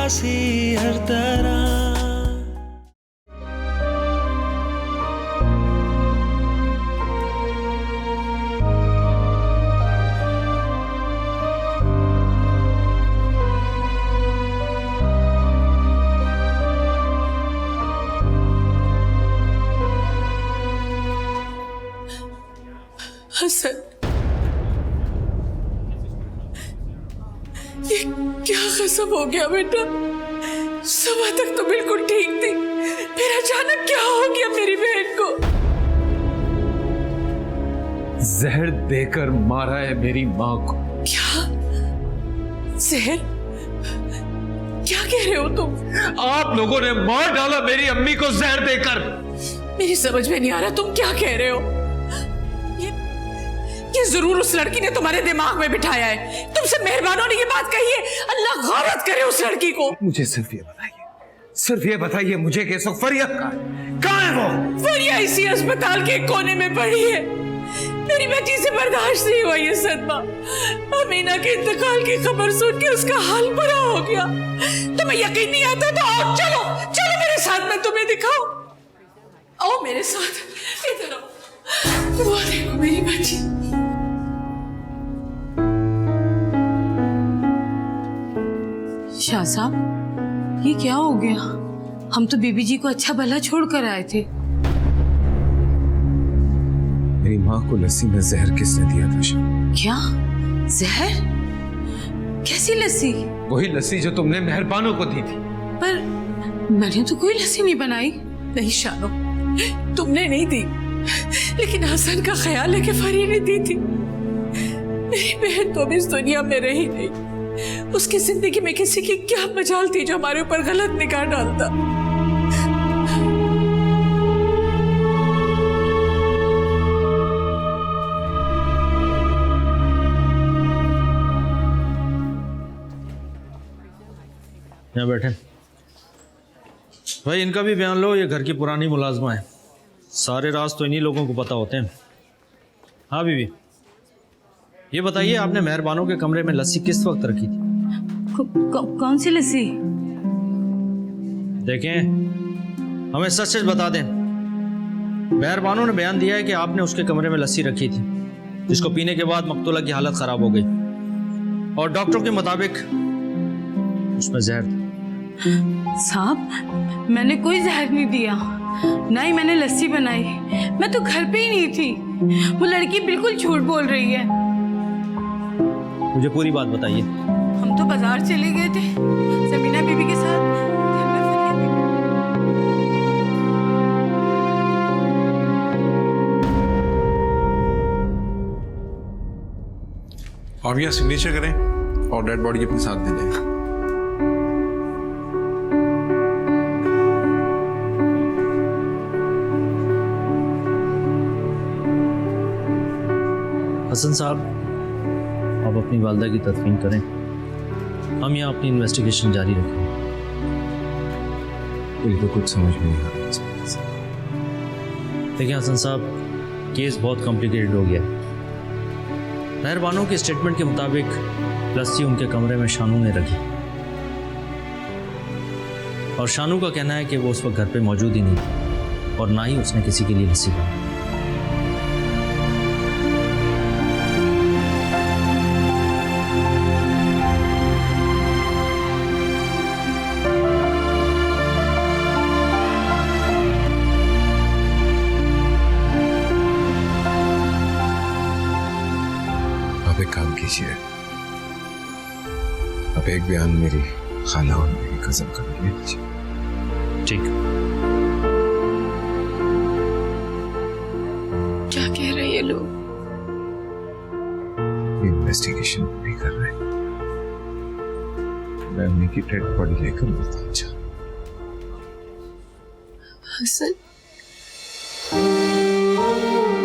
उदासी हर तरह। हसन, ये क्या कसम हो गया बेटा? सुबह तक तो बिल्कुल ठीक थी, फिर अचानक क्या हो गया मेरी बहन को? जहर देकर मारा है मेरी माँ को। क्या जहर? क्या कह रहे हो तुम? आप लोगों ने मार डाला मेरी अम्मी को जहर देकर। मेरी समझ में नहीं आ रहा तुम क्या कह रहे हो। ये जरूर उस लड़की ने तुम्हारे दिमाग में बिठाया है। तुमसे मेहरबानों ने ये बात कही है। अल्लाह गौरत करे उस लड़की को। मुझे सिर्फ ये बताइए मुझे कि फरिया कहाँ है वो? फरिया इसी अस्पताल के कोने में पड़ी है। मेरी बेटी से बर्दाश्त नहीं हुआ ये सदमा। अमीना के इंतकाल की खबर सुन के उसका हाल बुरा हो गया। तुम्हें यकीन नहीं आता तो आओ, चलो चलो मेरे साथ, मैं तुम्हें दिखाऊं। आओ मेरे साथ, इधर आओ। वो देखो मेरी बेटी। शाह साहब, ये क्या हो गया? हम तो बीबी जी को अच्छा भला छोड़ कर आए थे। मेरी माँ को लस्सी में जहर किसने दिया था शाह? क्या जहर? कैसी लस्सी? वही लस्सी जो तुमने मेहरबानों को दी थी। पर मैंने तो कोई लस्सी नहीं बनाई। नहीं शानो, तुमने नहीं दी, लेकिन हसन का ख्याल है कि फरी ने दी थी। मेरी बहन तो इस दुनिया में रही नहीं। उसकी जिंदगी में किसी की क्या मजाल थी जो हमारे ऊपर गलत निगाह डालता। यहाँ बैठे भाई, इनका भी बयान लो। ये घर की पुरानी मुलाजमा है, सारे राज तो इन्हीं लोगों को पता होते हैं। हाँ बीबी, ये बताइए आपने मेहरबानों के कमरे में लस्सी किस वक्त रखी थी? कौन सी लस्सी? देखें, हमें सच सच बता दें। मेहरबानों ने बयान दिया है कि आपने उसके कमरे में लस्सी रखी थी, जिसको पीने के बाद मकतूला की हालत खराब हो गई, और डॉक्टरों के मुताबिक उसमें जहर था। साहब, मैंने कोई जहर नहीं दिया, ना ही मैंने लस्सी बनाई। मैं तो घर पे ही नहीं थी। वो लड़की बिल्कुल झूठ बोल रही है। मुझे पूरी बात बताइए। हम तो बाजार चले गए थे समीना बीबी के साथ। घर में फरिया बीबी। आप यहाँ सिग्नेचर करें और डेड बॉडी अपने साथ दे दें। हसन साहब, आप अपनी वालदा की तदफीन करें, हम यहाँ अपनी इन्वेस्टिगेशन जारी रखेंगे। मुझे तो कुछ समझ में नहीं आ रहा। देखिए हसन साहब, केस बहुत कॉम्प्लिकेटेड हो गया। मेहरबानों के स्टेटमेंट के मुताबिक लस्सी उनके कमरे में शानू ने रखी, और शानू का कहना है कि वो उस वक्त घर पे मौजूद ही नहीं थी, और ना ही उसने किसी के लिए लस्सी बनाई। आप एक काम कीजिए, आप एक बयान मेरी खाला और मेरी कज़न का ले लीजिए। ठीक। क्या कह रहे हैं ये लोग? इन्वेस्टिगेशन पूरी कर रहे हैं। मैं अम्मी की डेड बॉडी लेकर मुल्तान जा। हसन,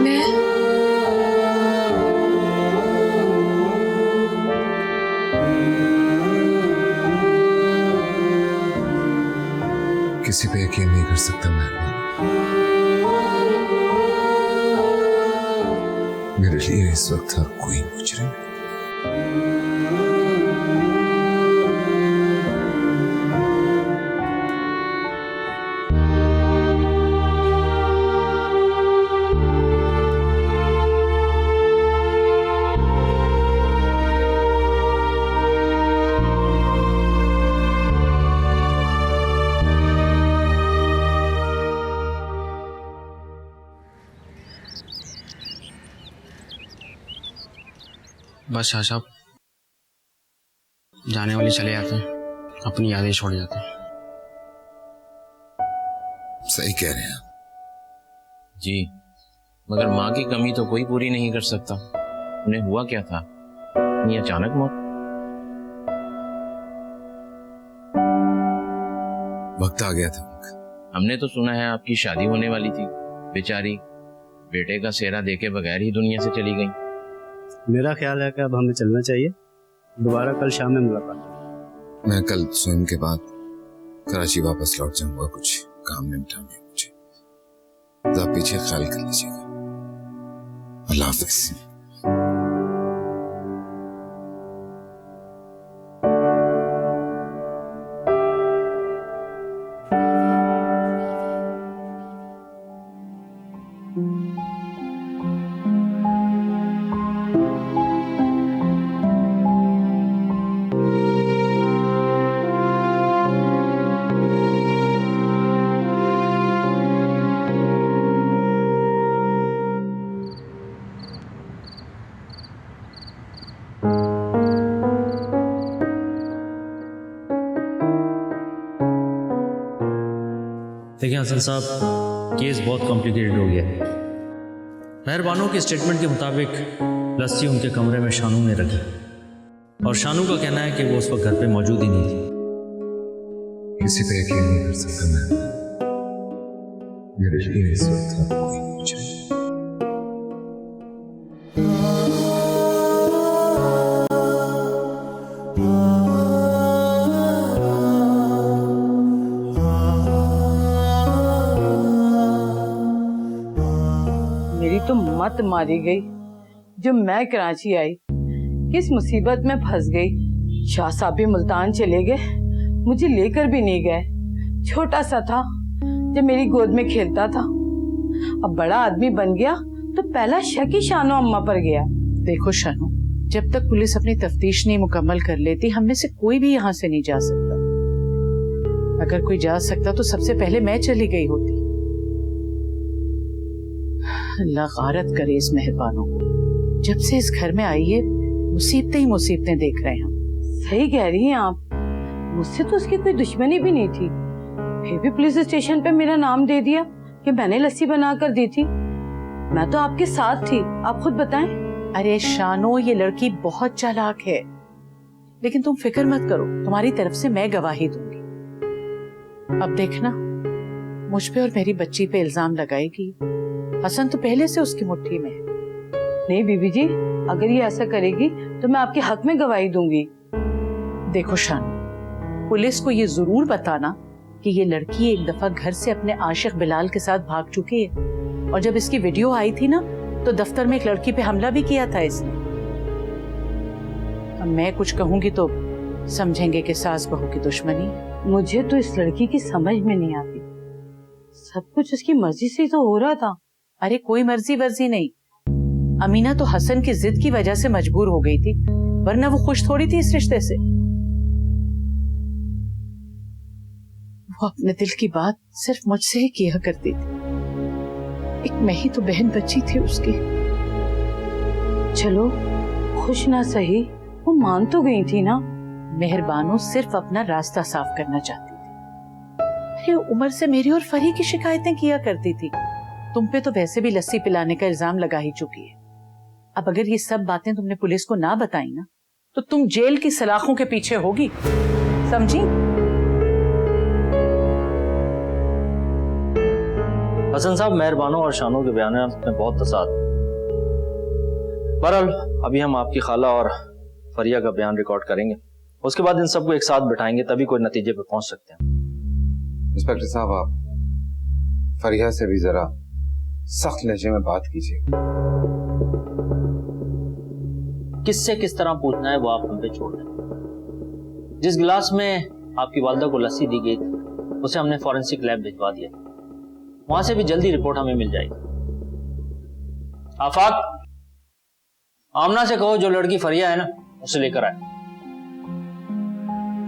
मैं किसी पे यकीन नहीं कर सकता मैं। मेरे लिए इस वक्त हर कोई मुजरिम है। बस शाह साहब, जाने वाले चले जाते हैं, अपनी यादें छोड़ जाते हैं। सही कह रहे हैं आप। जी, मगर माँ की कमी तो कोई पूरी नहीं कर सकता। उन्हें हुआ क्या था, इतनी अचानक मौत? वक्त आ गया था उनका। हमने तो सुना है आपकी शादी होने वाली थी, बेचारी बेटे का सेहरा देके बगैर ही दुनिया से चली गई। मेरा ख्याल है कि अब हमें चलना चाहिए। दोबारा कल शाम में मुलाकात। मैं कल स्वयं के बाद कराची वापस लौट जाऊंगा, कुछ काम निपटाने हैं मुझे, तो आप पीछे ख्याल कर लीजिएगा। अल्लाह हाफ़िज़। देखिए हसन साहब, केस बहुत कॉम्प्लिकेटेड हो गया है। मेहरबानों के स्टेटमेंट के मुताबिक लस्सी उनके कमरे में शानू ने रखी, और शानू का कहना है कि वो उस वक्त घर पे मौजूद ही नहीं थी। किसी पे यकीन नहीं कर सकता मैं। मेरे यकीन इस वक्त आपको ही होना चाहिए। मेरी तो मत मारी गई जब मैं कराची आई, किस मुसीबत में फंस गई। शाह साहब भी मुल्तान चले गए, मुझे लेकर भी नहीं गए। छोटा सा था जब मेरी गोद में खेलता था, अब बड़ा आदमी बन गया तो पहला शक ही शानो अम्मा पर गया। देखो शानू, जब तक पुलिस अपनी तफ्तीश नहीं मुकम्मल कर लेती, हम में से कोई भी यहाँ से नहीं जा सकता। अगर कोई जा सकता तो सबसे पहले मैं चली गई होती। अल्लाह गारत करे इस मेहरबानों को। जब से इस घर में आई है, मुसीबतें ही मुसीबतें देख रहे हैं हम। सही कह रही हैं आप, मुझसे तो उसकी कोई दुश्मनी भी नहीं थी, फिर भी पुलिस स्टेशन पे मेरा नाम दे दिया कि मैंने लस्सी बना कर दी थी। मैं तो आपके साथ थी, आप खुद बताएं। अरे शानो, ये लड़की बहुत चालाक है, लेकिन तुम फिक्र मत करो, तुम्हारी तरफ से मैं गवाही दूंगी। अब देखना, मुझ पे और मेरी बच्ची पे इल्जाम लगाएगी। हसन तो पहले से उसकी मुट्ठी में है। नहीं बीबी जी, अगर ये ऐसा करेगी तो मैं आपके हक में गवाही दूंगी। देखो शानू, पुलिस को ये जरूर बताना कि ये लड़की एक दफा घर से अपने आशिक बिलाल के साथ भाग चुकी है, और जब इसकी वीडियो आई थी ना, तो दफ्तर में एक लड़की पे हमला भी किया था इसने। अब मैं कुछ कहूंगी तो समझेंगे कि सास बहू की दुश्मनी। मुझे तो इस लड़की की समझ में नहीं आती, सब कुछ उसकी मर्जी से तो हो रहा था। अरे कोई मर्जी वर्जी नहीं, अमीना तो हसन की जिद की वजह से मजबूर हो गई थी, वरना वो खुश थोड़ी थी इस रिश्ते से। वो अपने दिल की बात सिर्फ मुझसे ही किया करती थी। एक मैं ही तो बहन बच्ची थी उसकी। चलो खुश ना सही, वो मान तो गई थी ना। मेहरबानो सिर्फ अपना रास्ता साफ करना चाहती थी। अरे उमर से मेरी और फरी की शिकायतें किया करती थी। तुम पे तो वैसे भी लस्सी पिलाने का इल्जाम लगा ही चुकी है। अब अगर ये सब बातें तुमने पुलिस को ना बताई ना, तो तुम जेल की सलाखों के पीछे होगी, समझी? हसन साहब, मेहरबानों और शानों के बयान में बहुत तसाद। बहरहाल अभी हम आपकी खाला और फरिया का बयान रिकॉर्ड करेंगे, उसके बाद इन सबको एक साथ बिठाएंगे, तभी कोई नतीजे पे पहुंच सकते हैं। इंस्पेक्टर साहब, आप फरिया से भी जरा सख्त लहजे में बात कीजिए। किससे किस तरह पूछना है वो आप हम पे छोड़ दें। जिस गिलास में आपकी वालदा को लस्सी दी गई थी, उसे हमने फॉरेंसिक लैब भिजवा दिया, वहां से भी जल्दी रिपोर्ट हमें मिल जाएगी। आफाक, आमना से कहो जो लड़की फरिया है ना, उसे लेकर आए।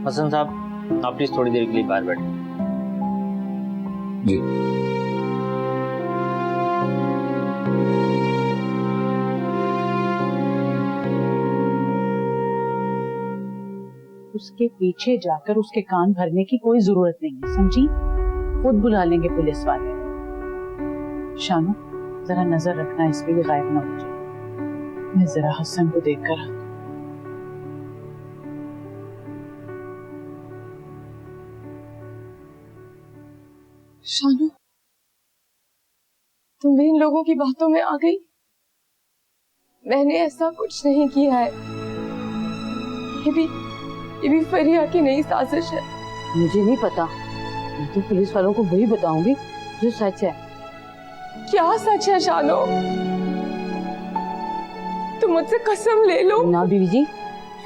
हसन साहब, आप प्लीज थोड़ी देर के लिए बाहर बैठे। जी। उसके पीछे जाकर उसके कान भरने की कोई जरूरत नहीं है, समझी? खुद बुला लेंगे पुलिस वाले। शानू, जरा नजर रखना इस पे भी गायब ना हो जाए। मैं जरा हसन को देखकर आती हूँ। शानू, तुम भी इन लोगों की बातों में आ गई। मैंने ऐसा कुछ नहीं किया है। ये भी फरिया की नई साजिश है। मुझे नहीं पता, मैं तो पुलिस वालों को वही बताऊंगी जो सच है। क्या सच है शानू? तुम मुझसे कसम ले लो। ना बीवी जी,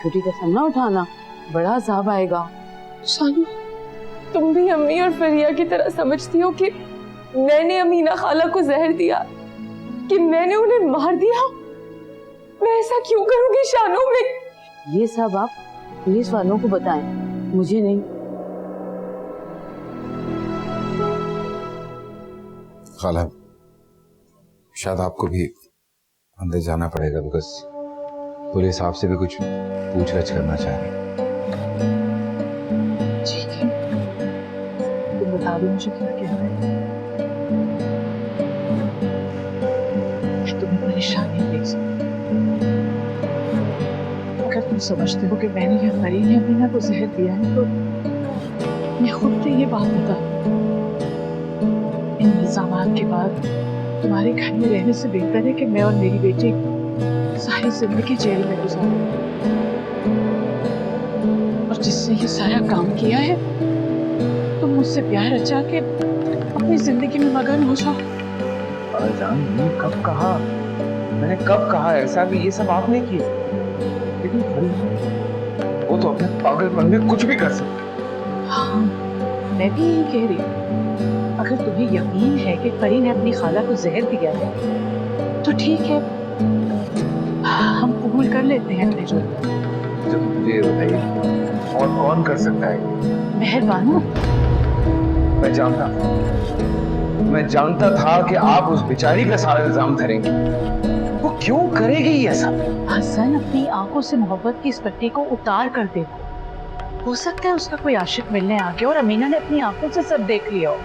छोटी कसम ना उठाना, बड़ा अजाब आएगा। शानू, तुम भी अम्मी और फरिया की तरह समझती हो कि मैंने अमीना खाला को जहर दिया, कि मैंने उन्हें मार दिया? मैं ऐसा क्यों करूंगी शानू? मैं ये सब आप पुलिस वालों को बताएं, मुझे नहीं। खाला, शायद आपको भी अंदर जाना पड़ेगा, बिकॉज पुलिस आपसे भी कुछ पूछताछ करना चाह रही है। ठीक है, तुम बता दो मुझे क्या कहना है। मैं तुम्हें परेशान नहीं देख सकती। अगर तुम समझते हो कि मैंने या फरी ने अमीना को जहर दिया है तो मैं खुद से ये बात बता दूं। इन इल्जामात के बाद तुम्हारे घर में रहने से बेहतर है कि मैं और मेरी बेटी सारी जिंदगी जेल में गुजारें। और जिसने ये सारा काम किया है तुम मुझसे प्यार रचा के अपनी जिंदगी में मगन हो जाओ। जान, मैंने कब कहा? मैंने कब कहा ऐसा कि ये सब आपने किया? लेकिन फरी, वो तो अपने पागलपन में कुछ भी कर सकती। हाँ, मैं भी यही कह रही हूँ। अगर तुम्हें यकीन है कि फरी ने अपनी खाला को जहर दिया है तो ठीक है, हम कबूल कर लेते हैं अपने जुर्म। जब मुझे बताइए और कौन कर सकता है? मेहरबान हो। मैं जानता था कि आप उस बेचारी का सारा इल्जाम धरेंगे। वो क्यों करेगी ये सब? हसन अपनी आंखों से मोहब्बत की इस पट्टी को उतार कर दे। हो सकता है उसका कोई आशिक मिलने आ गया और अमीना ने अपनी आंखों से सब देख लिया हो।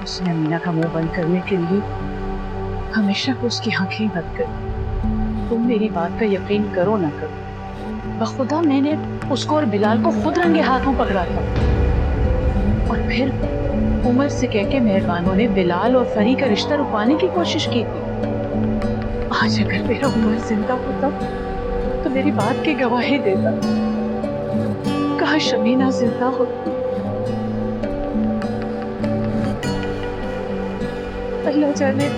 उसने अमीना का मुंह बंद करने के लिए हमेशा को उसकी आंखें बंद कर। तुम मेरी बात का यकीन करो ना करो, बखुदा मैंने उसको और बिलाल को खुद रंगे हाथों पकड़ा था। और फिर उमर से कह के मेहरबानों ने बिलाल और फरी का रिश्ता रुकवाने की कोशिश की थी। आज अगर मेरा उमर जिंदा होता तो मेरी बात की गवाही देता। काश अमीना जिंदा होती। अल्लाह जाने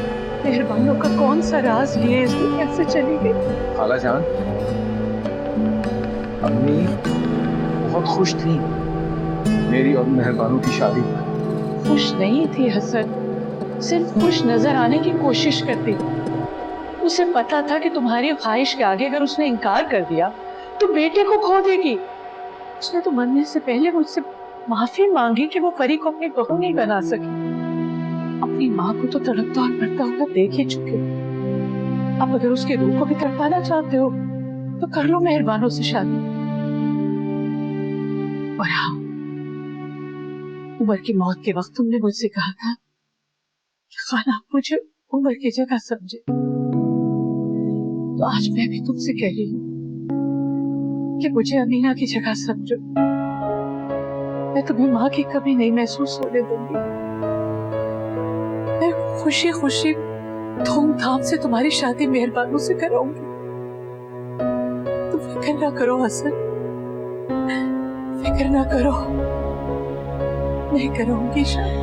मेहरबानों का कौन सा राज लिए इस दुनिया से चली गई। खाला जान, अम्मी बहुत खुश थी मेरी और मेहरबानों की शादी में। खुश नहीं थी हसन, सिर्फ खुश नजर आने की कोशिश करती। उसे पता था कि तुम्हारी ख्वाहिश के आगे अगर उसने इनकार कर दिया तो बेटे को खो देगी। उसने तो मरने से पहले मुझसे माफी मांगी कि वो फरी को अपनी बहू नहीं बना सकी। अपनी माँ को तो तड़पता और मरता हुआ देख ही चुके। अब अगर उसकी रूह को भी तड़पाना चाहते हो तो कर लो मेहरबानों से शादी। और हाँ, उमर की मौत के वक्त तुमने मुझसे कहा था कि खाला मुझे उमर की जगह समझे, तो आज मैं भी तुमसे कह रही हूँ कि मुझे अमीना की जगह समझो। मैं तुम्हें माँ की कमी नहीं महसूस होने दूंगी। मैं खुशी खुशी धूमधाम से तुम्हारी शादी मेहरबानों से कराऊंगी। तुम फिक्र ना करो हसन, फिक्र ना करो, मैं करूंगी शादी।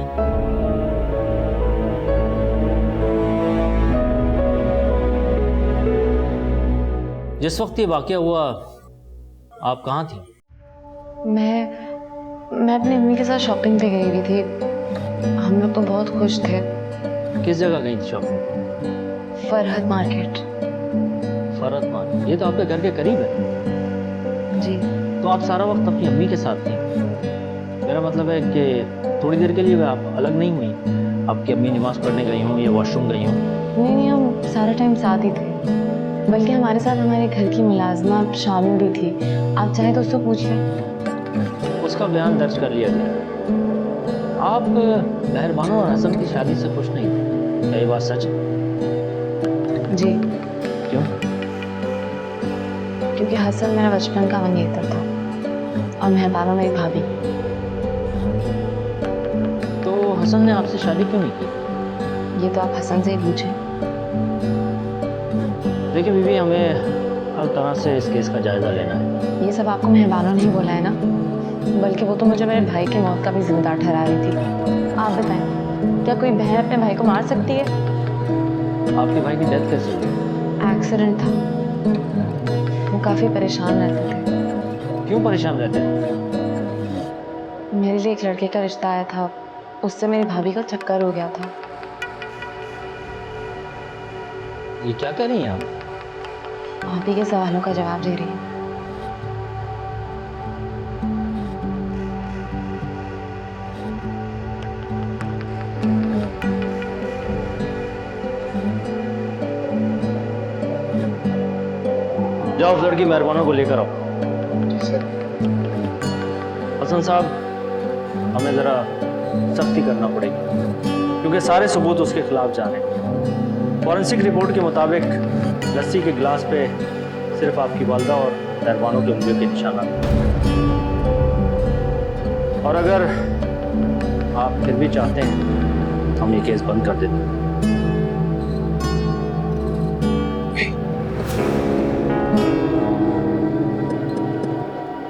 जिस वक्त ये वाकया हुआ आप कहाँ थी? मैं अपनी अम्मी के साथ शॉपिंग पे गई हुई थी। हम लोग तो बहुत खुश थे। किस जगह गई थी shopping? Farhad market. Farhad market, ये तो आपके घर के करीब है। जी। तो आप सारा वक्त अपनी अम्मी के साथ थी। मेरा मतलब है कि थोड़ी देर के लिए आप अलग नहीं हुई? आपकी अम्मी नमाज पढ़ने गई हों या वॉशरूम गई हों? नहीं, हम सारा टाइम साथ ही थे। बल्कि हमारे साथ हमारे घर की मुलाजमा शामिल भी थी। आप चाहें तो उससे पूछ लें। उसका बयान दर्ज कर लिया गया। आप मेहरबानो और हसन की शादी से खुश नहीं थे, क्या ये बात सच है? जी, क्यों? क्योंकि हसन मेरा बचपन का मंगेतर था और मेहरबानो मेरी भाभी। तो हसन ने आपसे शादी क्यों नहीं की? ये तो आप हसन से ही पूछें। देखिए बीवी, हमें हर तरह से इस केस का जायजा लेना है। ये सब आपको मेहरबानो नहीं बोला है ना, बल्कि वो तो मुझे मेरे भाई की मौत का भी जिम्मेदार ठहरा रही थी। आप बताएं, क्या कोई बहन अपने भाई को मार सकती है? आपके भाई की डेथ कैसे हुई? एक्सीडेंट था। वो काफी परेशान रहते थे। क्यों परेशान रहते हैं? मेरे लिए एक लड़के का रिश्ता आया था, उससे मेरी भाभी को चक्कर हो गया था। ये क्या कह रही हैं आप? भाभी के सवालों का जवाब दे रही हूँ। जाओ उस लड़की मेहरबानों को लेकर आओ। हसन साहब, हमें जरा सख्ती करना पड़ेगी क्योंकि सारे सबूत उसके खिलाफ जा रहे हैं। फॉरेंसिक रिपोर्ट के मुताबिक लस्सी के गिलास पे सिर्फ आपकी वालदा और मेहरबानों की उंगलियों के निशाना, और अगर आप फिर भी चाहते हैं हम ये केस बंद कर देते हैं।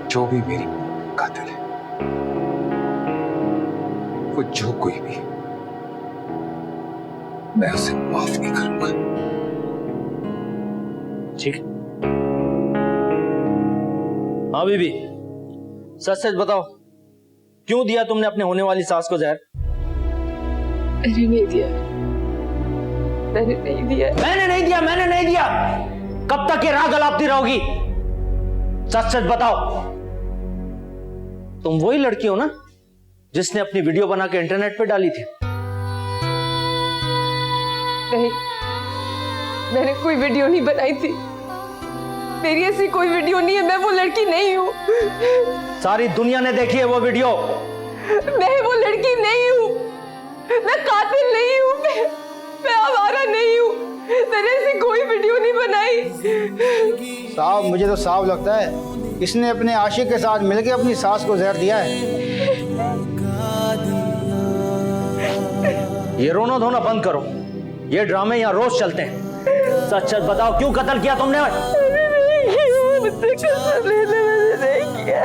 जो भी मेरी कातिल है, वो जो कोई भी, मैं उसे माफ नहीं करूंगा। ठीक। हाँ बीबी, सच सच बताओ, क्यों दिया तुमने अपने होने वाली सास को जहर? मैंने नहीं दिया। मैंने नहीं दिया। मैंने नहीं दिया, मैंने नहीं दिया। कब तक ये राग अलापती रहोगी? सच सच बताओ। तुम वही लड़की हो ना जिसने अपनी वीडियो बना के इंटरनेट पे डाली थी? नहीं, मैंने कोई वीडियो नहीं बनाई थी। मेरी ऐसी कोई वीडियो नहीं है। मैं वो लड़की नहीं हूँ। सारी दुनिया ने देखी है वो वीडियो। मैं वो लड़की नहीं हूँ। मैं कातिल नहीं हूँ। मैं आवारा नहीं हूँ। मैंने ऐसी कोई वीडियो नहीं बनाई। साहब, मुझे तो साफ लगता है इसने अपने आशिक के साथ मिलकर अपनी सास को जहर दिया है। ये रोना धोना बंद करो। ये ड्रामे यहाँ रोज चलते हैं। सच सच बताओ, क्यों कत्ल किया तुमने? मुझसे कसम लेने मैंने नहीं किया।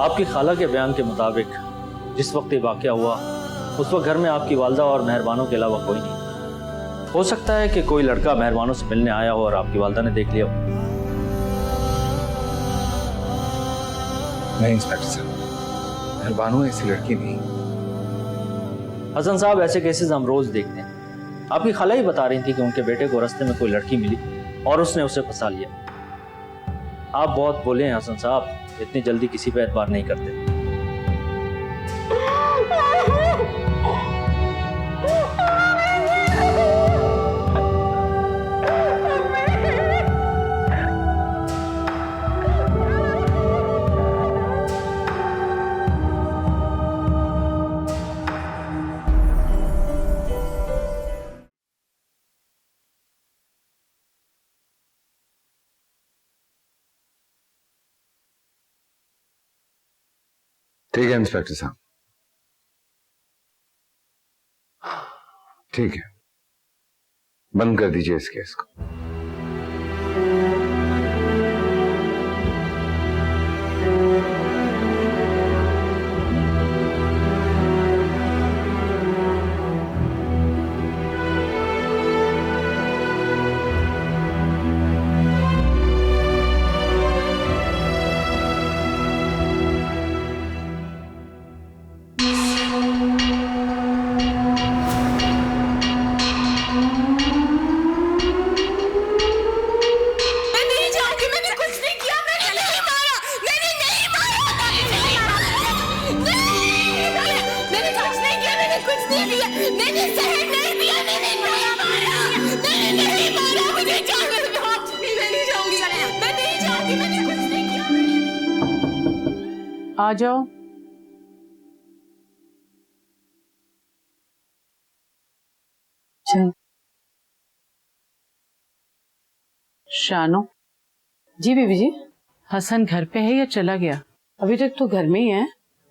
आपकी खाला के बयान के मुताबिक जिस वक्त ये वाकया हुआ उस वक्त घर में आपकी वालदा और मेहरबानों के अलावा कोई नहीं। हो सकता है कि कोई लड़का मेहरबानों से मिलने आया हो और आपकी वालदा ने देख लिया हो। नहीं इंस्पेक्टर साहब, मेहरबानो ऐसी लड़की नहीं। हसन साहब, ऐसे केसेस हम रोज देखते हैं। आपकी खाला ही बता रही थी कि उनके बेटे को रास्ते में कोई लड़की मिली और उसने उसे फंसा लिया। आप बहुत बोले हैं हसन साहब, इतनी जल्दी किसी पे एतबार नहीं करते। ठीक है इंस्पेक्टर साहब, ठीक है, बंद कर दीजिए इस केस को। मैंने जहर नहीं दिया, मैंने नहीं मारा, मैंने नहीं मारा, मुझे जाने दो। मैं नहीं जाऊंगी, मैं नहीं जाऊंगी, मैंने कुछ नहीं किया। आ जाओ। चल। शानो। जी बीबी जी। हसन घर पे है या चला गया? अभी तक तो घर में ही है।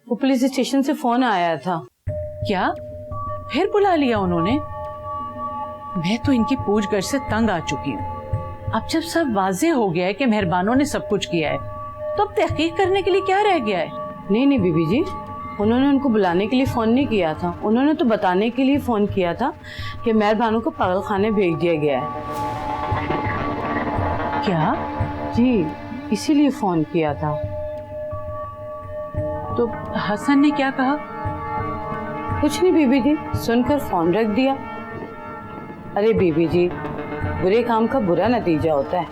वो पुलिस स्टेशन से फोन आया था। क्या फिर बुला लिया उन्होंने? मैं तो इनकी पूछगछ से तंग आ चुकी हूँ। अब जब सब वाजे हो गया है कि मेहरबानों ने सब कुछ किया है, तो अब तहकीक करने के लिए क्या रह गया है? नहीं नहीं बीबी जी, उन्होंने उनको बुलाने के लिए फोन नहीं किया था। उन्होंने तो बताने के लिए फोन किया था कि मेहरबानों को पागल खाने भेज दिया गया है। क्या? जी, इसीलिए फोन किया था। तो हसन ने क्या कहा? कुछ नहीं बीबी जी, सुनकर फोन रख दिया। अरे बीबी जी, बुरे काम का बुरा नतीजा होता है।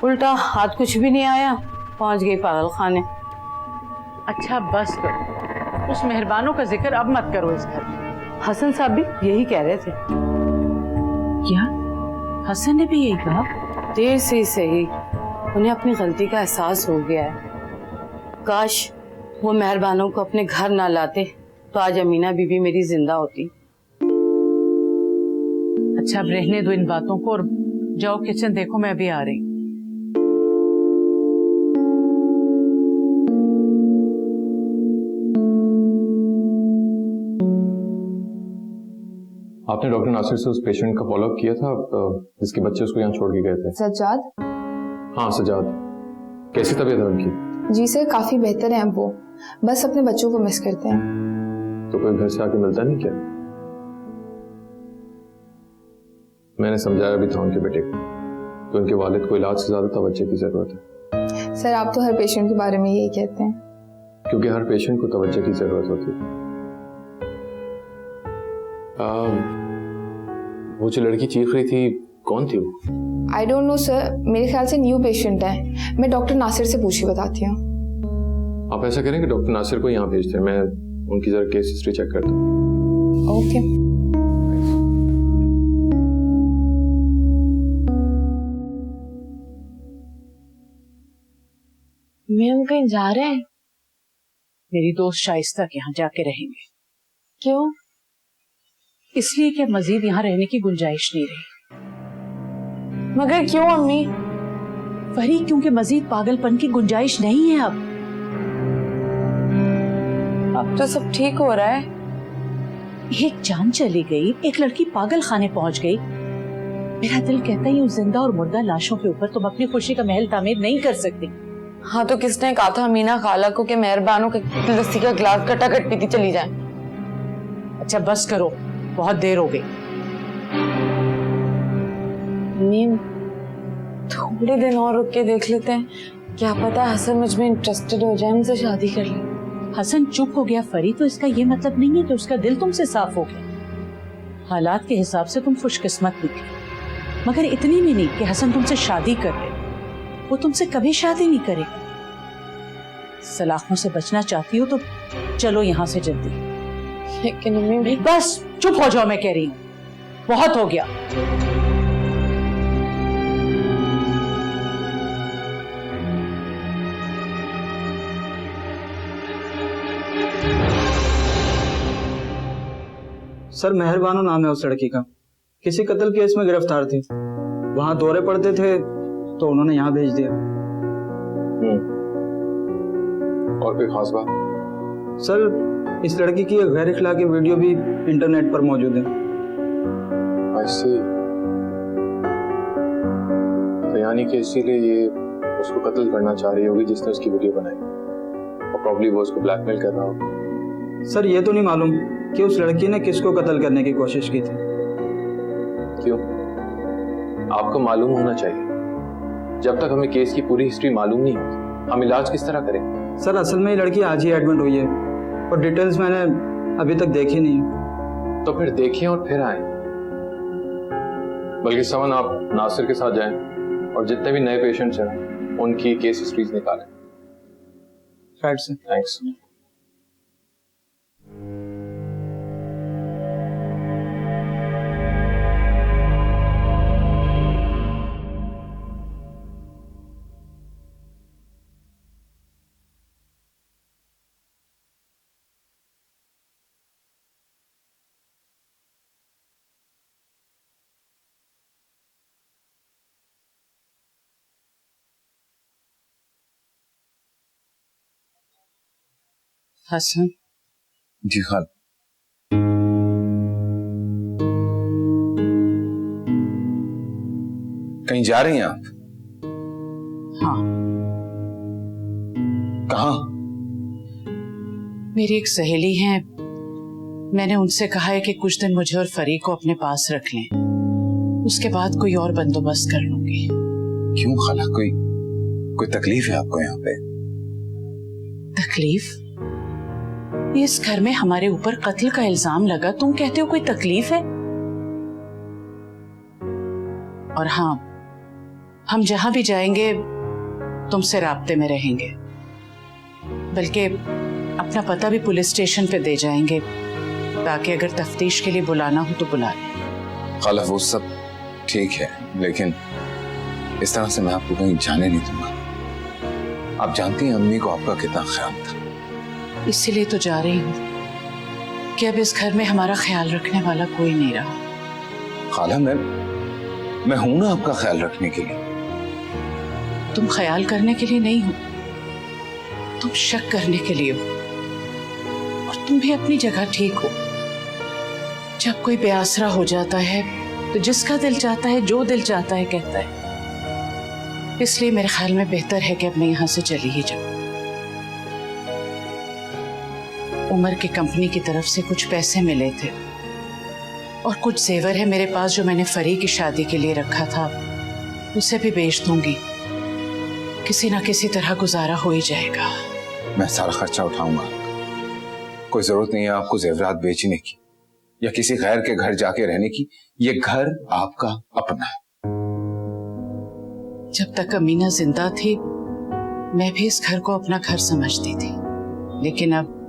उल्टा हाथ कुछ भी नहीं आया, पहुंच गई पागल खाने। अच्छा बस करो, उस मेहरबानों का जिक्र अब मत करो इस घर में। हसन साहब भी यही कह रहे थे। क्या हसन ने भी यही कहा? देर से ही सही, उन्हें अपनी गलती का एहसास हो गया है। काश वो मेहरबानों को अपने घर ना लाते तो आज अमीना बीबी मेरी जिंदा होती। अच्छा अब रहने दो इन बातों को और जाओ किचन देखो, मैं अभी आ रही। आपने डॉक्टर नासिर से उस पेशेंट का फॉलोअप किया था जिसके बच्चे उसको यहाँ छोड़ के गए थे? सज्जाद? हाँ सज्जाद। कैसी तबीयत है उनकी? जी सर, काफी बेहतर है वो, बस अपने बच्चों को मिस करते हैं। तो कोई घर से आके मिलता नहीं क्या? मैंने समझाया भी था उनके बेटे को कि उनके वालिद को इलाज से ज्यादा तवज्जो की जरूरत है। सर आप तो हर पेशेंट के बारे में यही कहते हैं। क्योंकि हर पेशेंट को तवज्जो की जरूरत होती है। वो जो लड़की चीख रही थी, कौन थी वो? आई डोंट नो सर, मेरे ख्याल से न्यू पेशेंट है। मैं डॉक्टर नासिर से पूछ के बताती हूँ। आप ऐसा करें कि डॉक्टर नासिर को यहाँ भेज दें, मैं उनकी जरा केस हिस्ट्री चेक करता हूँ। ओके। मैम कहीं जा रहे हैं? मेरी दोस्त शाइस्ता के यहाँ जाके रहेंगे। क्यों? इसलिए कि मजीद यहाँ रहने की गुंजाइश नहीं रही। मगर क्यों अम्मी? वही क्योंकि मजीद पागलपन की गुंजाइश नहीं है। अब तो सब ठीक हो रहा है। एक जान चली गई, एक लड़की पागल खाने पहुंच गई। मेरा दिल कहता है उस जिंदा और मुर्दा लाशों के ऊपर तुम अपनी खुशी का महल तामीर नहीं कर सकती। हाँ तो किसने कहा था अमीना खाला को कि मेहरबानों के लस्सी का ग्लास कटाकट पीती चली जाए? अच्छा बस करो, बहुत देर हो गई। मीम, थोड़े दिन और रुक के देख लेते हैं, क्या पता हसन मुझ में इंटरेस्टेड हो जाए, हमसे शादी कर ले। हसन चुप हो गया फरी तो इसका ये मतलब नहीं है कि उसका दिल तुमसे साफ हो गया। हालात के हिसाब से तुम खुशकिस्मत निकली, मगर इतनी भी नहीं कि हसन तुमसे शादी कर ले। वो तुमसे कभी शादी नहीं करेगा। सलाखों से बचना चाहती हो तो चलो यहाँ से जल्दी। लेकिन बस चुप हो जाओ, मैं कह रही हूँ, बहुत हो गया। सर मेहरबानो नाम है उस लड़की का, किसी कत्ल केस में गिरफ्तार थी। वहां दौरे पड़ते थे तो उन्होंने यहाँ भेज दिया। और कोई खास बात? सर इस लड़की की एक गैर इखलाकी वीडियो भी इंटरनेट पर मौजूद है। I see। तो यानी कि इसीलिए ये उसको कत्ल करना चाह रही होगी जिसने उसकी वीडियो बनाई, और प्रॉब्ली वो उसको ब्लैकमेल कर रहा होगा। सर ये तो नहीं मालूम कि उस लड़की ने किसको कत्ल करने की कोशिश की थी। क्यों? आपको मालूम होना चाहिए। जब तक हमें केस की पूरी हिस्ट्री मालूम नहीं होती, हम इलाज किस तरह करें? सर असल में ये लड़की आज ही एडमिट हुई है और डिटेल्स मैंने अभी तक देखी नहीं। तो फिर देखें और फिर आए। बल्कि समन आप नासिर के साथ जाएं और जितने भी नए पेशेंट्स हैं उनकी केस हिस्ट्रीज निकालें। Right sir. थैंक्स। हसन। जी खाल। कहीं जा रही हैं आप? हाँ। कहाँ? मेरी एक सहेली है, मैंने उनसे कहा है कि कुछ दिन मुझे और फरी को अपने पास रख लें, उसके बाद कोई और बंदोबस्त कर लूंगी। क्यों खाला, कोई तकलीफ है आपको यहाँ पे? तकलीफ? इस घर में हमारे ऊपर कत्ल का इल्जाम लगा, तुम कहते हो कोई तकलीफ है? और हाँ, हम जहां भी जाएंगे तुमसे राब्ते में रहेंगे, बल्कि अपना पता भी पुलिस स्टेशन पे दे जाएंगे ताकि अगर तफ्तीश के लिए बुलाना हो तो बुला लें। खाला वो सब ठीक है, लेकिन इस तरह से मैं आपको कहीं जाने नहीं दूंगा। आप जानती हैं अम्मी को आपका कितना ख्याल था। इसीलिए तो जा रही हूँ कि अब इस घर में हमारा ख्याल रखने वाला कोई नहीं रहा। खाला मैं हूं ना आपका ख्याल रखने के लिए। तुम ख्याल करने के लिए नहीं हो, तुम शक करने के लिए हो, और तुम भी अपनी जगह ठीक हो। जब कोई बेआसरा हो जाता है तो जिसका दिल चाहता है, जो दिल चाहता है कहता है। इसलिए मेरे ख्याल में बेहतर है कि अब मैं यहां से चली ही जाऊं। उमर की कंपनी की तरफ से कुछ पैसे मिले थे और कुछ जेवर है मेरे पास जो मैंने फरी की शादी के लिए रखा था, उसे भी बेच दूंगी। किसी ना किसी तरह गुजारा हो ही जाएगा। मैं सारा खर्चा उठाऊंगा, कोई जरूरत नहीं है आपको जेवरात बेचने की या किसी गैर के घर जाके रहने की। ये घर आपका अपना है। जब तक अमीना जिंदा थी मैं भी इस घर को अपना घर समझती थी, लेकिन अब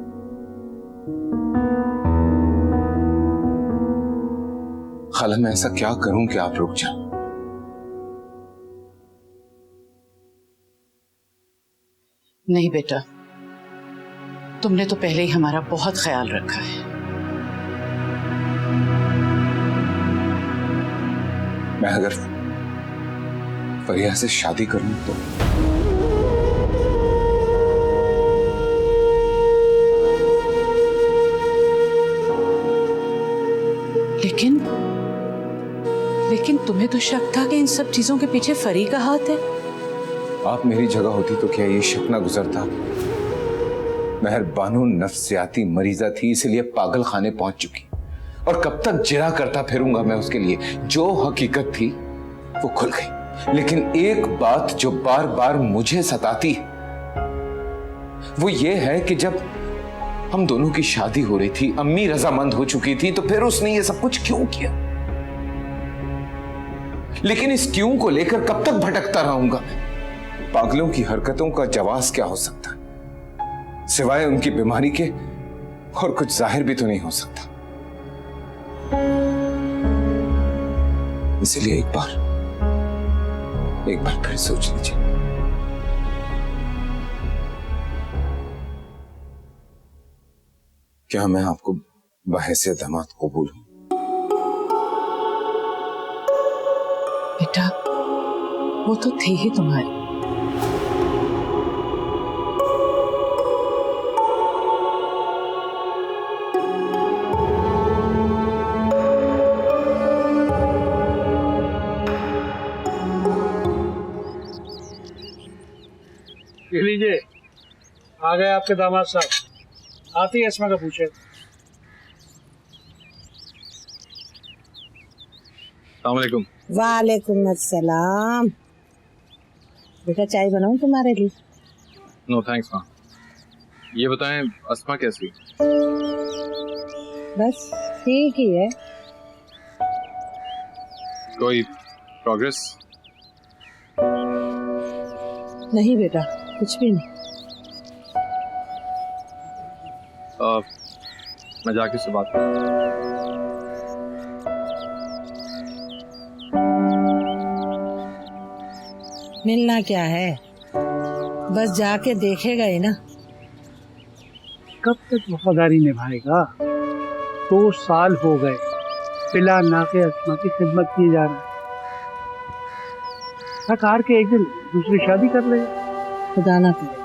खाला मैं ऐसा क्या करूं कि आप रुक जाओ? नहीं बेटा, तुमने तो पहले ही हमारा बहुत ख्याल रखा है। मैं अगर फरिया से शादी करूं तो लेकिन तुम्हें तो शक था कि इन सब चीजों के पीछे फरी का हाथ है। आप मेरी जगह होती तो क्या ये शक ना गुजरता? महर बानो नफ्सियाती मरीजा थी, इसलिए पागल खाने पहुंच चुकी, और कब तक जिरा करता फिरूंगा मैं उसके लिए? जो हकीकत थी वो खुल गई, लेकिन एक बात जो बार बार मुझे सताती है वो ये है कि जब हम दोनों की शादी हो रही थी, अम्मी रजामंद हो चुकी थी, तो फिर उसने ये सब कुछ क्यों किया? लेकिन इस क्यों को लेकर कब तक भटकता रहूंगा? पागलों की हरकतों का जवाब क्या हो सकता है सिवाय उनकी बीमारी के? और कुछ जाहिर भी तो नहीं हो सकता। इसलिए एक बार फिर सोच लीजिए। क्या मैं आपको बहैसियत दामाद कबूल हूं? बेटा, वो तो थी ही तुम्हारी। लीजिए, आ गए आपके दामाद साहब। आती है इसमें का पूछे। अस्सलामुअलैकुम। वालेकुम अस्सलाम। बेटा चाय बनाऊं तुम्हारे लिए? नो थैंक्स माँ। ये बताएं अस्मा कैसी? बस ठीक ही है। कोई प्रोग्रेस? नहीं बेटा, कुछ भी नहीं। मैं जाके उससे बात करूँ। मिलना क्या है, बस जाके देखेगा ही ना। कब तक वफादारी निभाएगा? 2 साल हो गए पिला ना के अस्मा की खिदमत किए जा रहा है। थक हार के एक दिन दूसरी शादी कर ले। खुदा ना करे,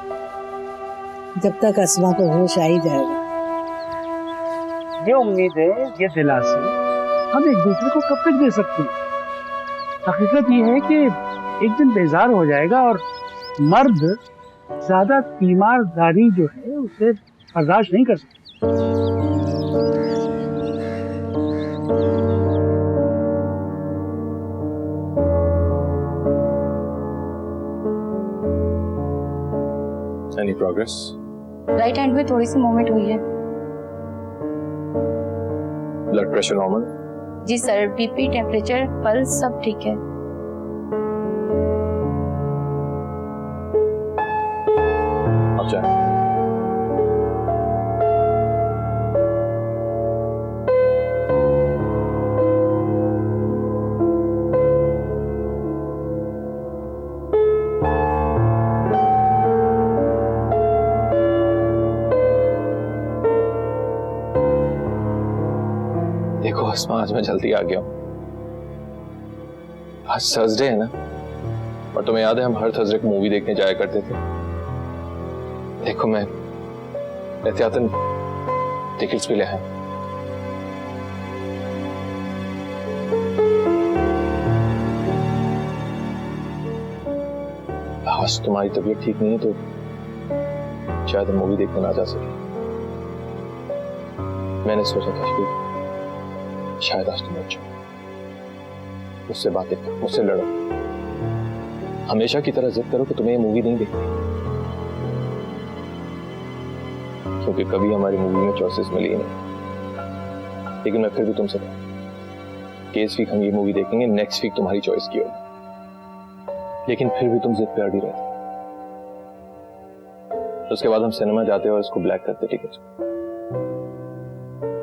जब तक अस्मा को होश आ ही जाएगा। ये उम्मीद है, ये दिलासे हम एक दूसरे को कब तक दे सकते हैं? हकीकत ये है कि एक दिन बेजार हो जाएगा और मर्द ज्यादा तीमारदारी जो है उसे बर्दाश्त नहीं कर सकता। Any progress? राइट हैंड में थोड़ी सी मूवमेंट हुई है। Blood pressure normal? जी सर, बीपी, टेम्परेचर, पल्स सब ठीक है। अब जाए। देखो अस्मा, आज मैं जल्दी आ गया हूँ। आज थर्सडे है ना, और तुम्हें याद है हम हर थर्सडे को मूवी देखने जाया करते थे। देखो मैं एहतियातन टिकट्स भी ले आया। आज तुम्हारी तबीयत ठीक नहीं है तो शायद हम मूवी देखने ना जा सके। मैंने सोचा था कि शायद आज तुम बच्चों मुझसे बातें करो, मुझसे लड़ो, हमेशा की तरह जिद करो कि तुम्हें ये मूवी नहीं देखनी, क्योंकि कभी हमारी मूवी में चॉइसेस मिली ही नहीं। लेकिन मैं फिर भी तुमसे कहूं कि इस वीक हम ये मूवी देखेंगे, नेक्स्ट वीक तुम्हारी चॉइस की होगी। लेकिन फिर भी तुम जिद पे अड़ी रहती। उसके बाद हम सिनेमा जाते और इसको ब्लैक करते टिकट,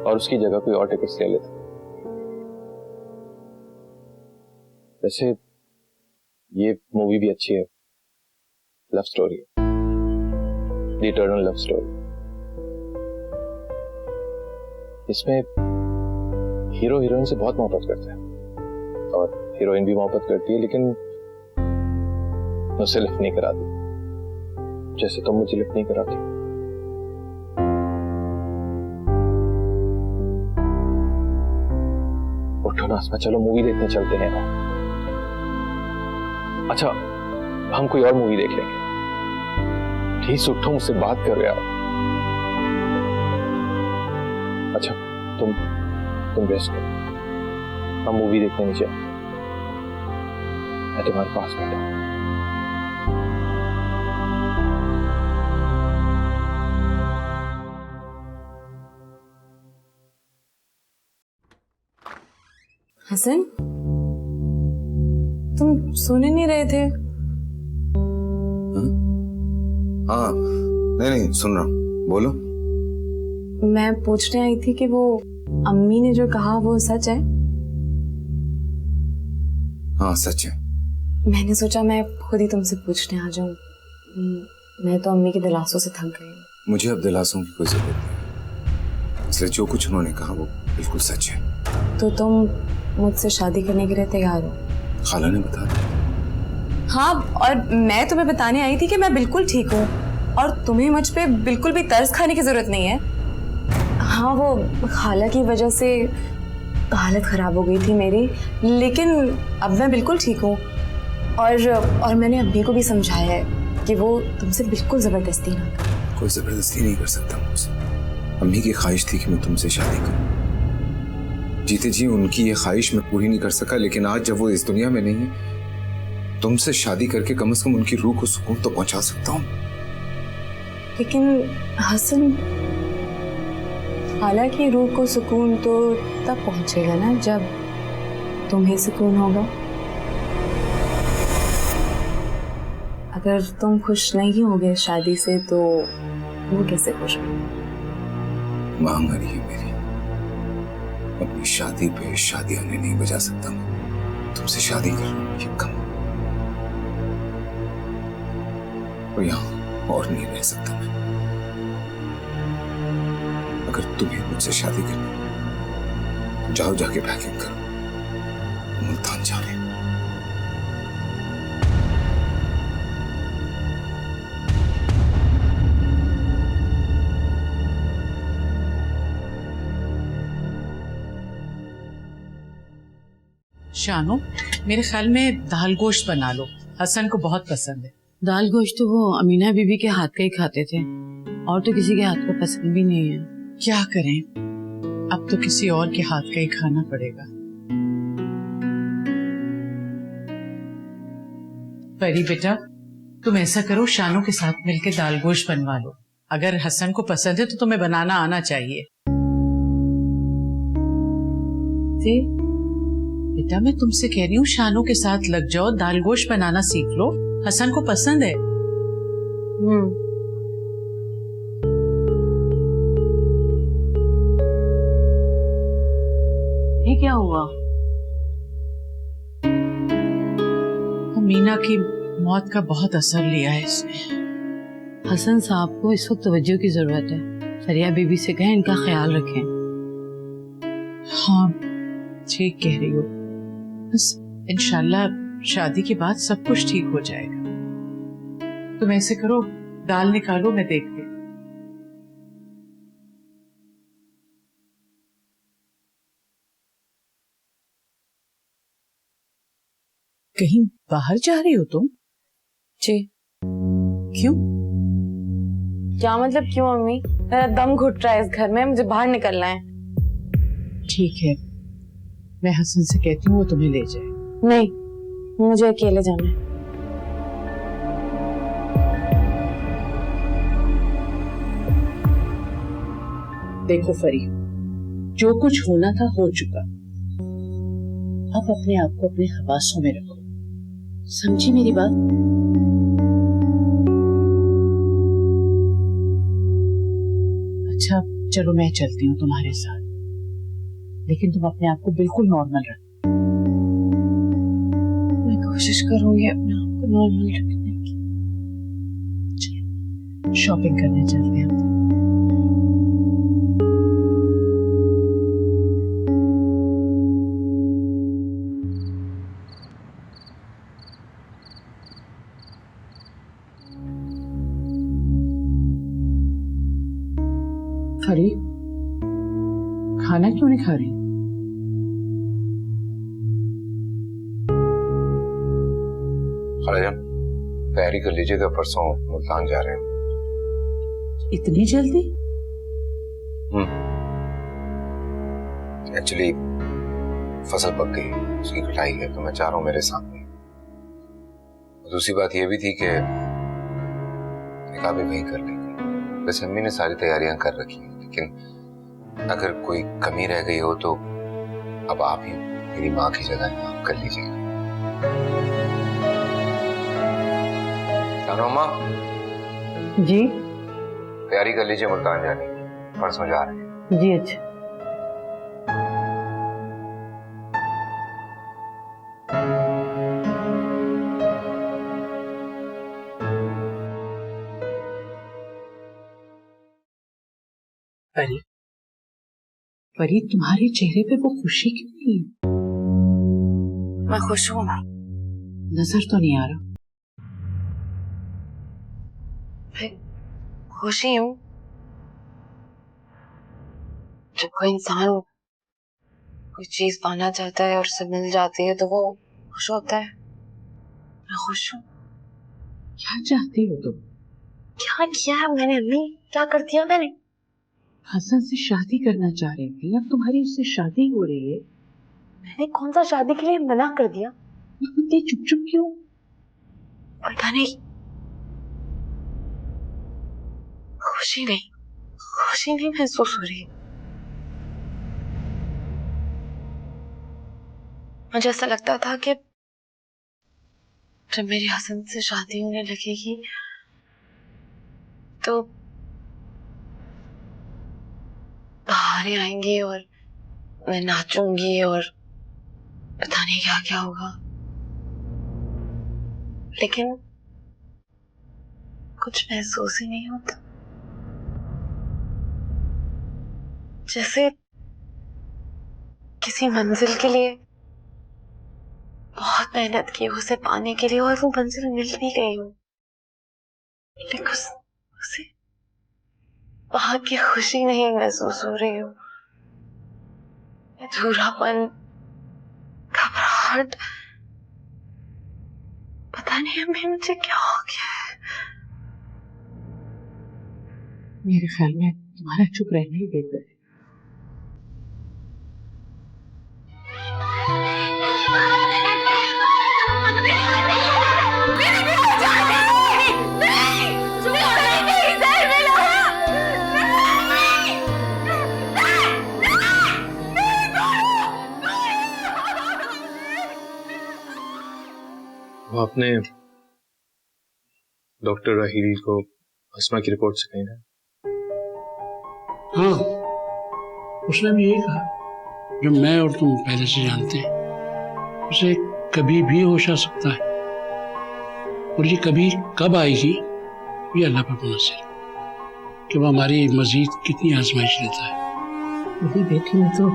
और उसकी जगह कोई और टिकट्स ले लेते। वैसे ये मूवी भी अच्छी है, लव स्टोरी है, द इटर्नल लव स्टोरी। इसमें हीरो हीरोइन से बहुत मोहब्बत करते हैं और हीरोइन भी मोहब्बत करती है, लेकिन मुझसे लिफ्ट नहीं कराती, जैसे तुम मुझे लिफ्ट नहीं कराती। उठो ना अस्मा, चलो मूवी देखने चलते हैं ना। अच्छा, हम कोई और मूवी देख लेंगे। प्लीज उठो, मुझसे बात करो यार। अच्छा तुम रेस्ट करो, हम मूवी देखने नहीं जाए, मैं तुम्हारे पास बैठा हूं। हसन, तुम सोने नहीं रहे थे? हाँ, नहीं सुन रहा हूँ, बोलो। मैं पूछने आई थी कि वो अम्मी ने जो कहा वो सच है? हाँ सच है। मैंने सोचा मैं खुद ही तुमसे पूछने आ जाऊं। मैं तो अम्मी के दिलासों से थक गई हूँ। मुझे अब दिलासों की कोई जरूरत नहीं, इसलिए जो कुछ उन्होंने कहा वो बिल्कुल सच है। तो तुम मुझसे शादी करने के लिए तैयार हो? खाला ने बता दिया। हाँ, और मैं तुम्हें बताने आई थी कि मैं बिल्कुल ठीक हूँ और तुम्हें मुझ पे बिल्कुल भी तरस खाने की जरूरत नहीं है। हाँ, वो खाला की वजह से हालत खराब हो गई थी मेरी, लेकिन अब मैं बिल्कुल ठीक हूँ। और मैंने अम्मी को भी समझाया है कि वो तुमसे बिल्कुल जबरदस्ती ना करे। कोई जबरदस्ती नहीं कर सकता मुझसे। अम्मी की ख्वाहिश थी कि मैं तुमसे शादी करूं। जीते जी उनकी ये ख्वाहिश मैं पूरी नहीं कर सका, लेकिन आज जब वो इस दुनिया में नहीं है, तुमसे शादी करके कम से कम उनकी रूह को सुकून तो पहुंचा सकता हूँ। लेकिन हसन, हालांकि रूह को सुकून तो तब पहुंचेगा ना जब तुम्हें सुकून होगा। अगर तुम खुश नहीं होगे शादी से तो वो कैसे खुश होंगे? मां मरी है मेरी, अपनी शादी पे शादियां नहीं बजा सकता मैं। तुमसे शादी कर रहा हूं, ये कम। और यहाँ और नहीं रह सकता मैं। अगर तुम्हें मुझसे शादी करनी, जाओ जाके पैकिंग करो, मुल्तान जा रहे। शानू, मेरे ख्याल में दाल गोश्त बना लो, हसन को बहुत पसंद है। दाल गोश्त तो वो अमीना बीबी के हाथ का ही खाते थे, और तो किसी के हाथ का पसंद भी नहीं है। क्या करें, अब तो किसी और के हाथ का ही खाना पड़ेगा। परी बेटा, तुम ऐसा करो, शानू के साथ मिलके दाल गोश्त बनवा लो। अगर हसन को पसंद है तो तुम्हें बनाना आना चाहिए। जी बेटा, मैं तुमसे कह रही हूँ शानू के साथ लग जाओ, दाल गोश्त बनाना सीख लो, हसन को पसंद है। ये क्या हुआ? मीना की मौत का बहुत असर लिया है इसने। हसन साहब को इस वक्त तवज्जो की जरूरत है। फरिया बीबी से कहें इनका ख्याल रखें। हाँ ठीक कह रही हो, बस इंशाल्लाह शादी के बाद सब कुछ ठीक हो जाएगा। तुम ऐसे करो, दाल निकालो, मैं देखती। कहीं बाहर जा रही हो तुम? जी। क्यों? क्या मतलब क्यों अम्मी? मेरा दम घुट रहा है इस घर में, मुझे बाहर निकलना है। ठीक है, मैं हसन से कहती हूँ वो तुम्हें ले जाए। नहीं, मुझे अकेले जाना है। देखो फरी, जो कुछ होना था हो चुका। अब अपने आप को अपने हवासों में रखो, समझी मेरी बात? अच्छा चलो, मैं चलती हूँ तुम्हारे साथ, लेकिन तुम अपने आप को बिल्कुल नॉर्मल रखो। मैं कोशिश करूंगी अपने आप को नॉर्मल रखने की। चलो शॉपिंग करने चलते हैं। फरी, खाना क्यों नहीं खा रही? खालाजान, तैयारी कर लीजिएगा, परसों मुल्तान जा रहे हैं। इतनी जल्दी? एक्चुअली फसल पक गई, उसकी कटाई है, तो मैं चाह रहा हूँ मेरे सामने। दूसरी बात यह भी थी कि निकाह भी वहीं कर लेंगे। वैसे अम्मी ने सारी तैयारियां कर रखी हैं, लेकिन अगर कोई कमी रह गई हो तो अब आप ही मेरी माँ की जगह है, आप कर लीजिएगा। माँ जी, तैयारी कर लीजिए मुल्तान जाने की, परसों जा रहे हैं। जी अच्छा। परी, परी तुम्हारे चेहरे पे वो खुशी क्यों नहीं है? मैं खुश हूँ। नजर तो नहीं आ रहा। खुशी हूँ। जब कोई इंसान कोई चीज पाना चाहता है और उसे मिल जाती है तो वो खुश होता है। मैं खुश हूँ। क्या चाहती हो तुम? क्या किया है मैंने अम्मी? क्या कर दिया मैंने? हसन से शादी करना चाह रही थी, अब तुम्हारी उससे शादी हो रही है। मैंने कौन सा शादी के लिए मना कर दिया? इतनी चुप चुप क्यों? पता नहीं। खुशी नहीं महसूस हो रही। मुझे ऐसा लगता था कि जब मेरी हसन से शादी होने लगेगी तो बहारें आएंगी और मैं नाचूंगी और पता नहीं क्या क्या होगा, लेकिन कुछ महसूस ही नहीं होता। जैसे किसी मंजिल के लिए बहुत मेहनत की, उसे पाने के लिए, और वो मंजिल मिल भी गई हो, लेकिन उसे वहां की खुशी नहीं महसूस हो रही हो। अधूरापन, घबराहट, घबराहट। पता नहीं अम्मी मुझे क्या हो गया है। मेरे ख्याल में तुम्हारा चुप रहना ही बेहतर है। वो आपने डॉक्टर राहील को अस्मा की रिपोर्ट से कहीं ना? हाँ, उसने भी यही कहा जो मैं और तुम पहले से जानते हैं। उसे कभी भी होश आ सकता है और ये कभी कब आएगी ये अल्लाह पर मुनस्सिर कि वो हमारी मजीद कितनी आजमाइश लेता है। मेरी बेटी ने तो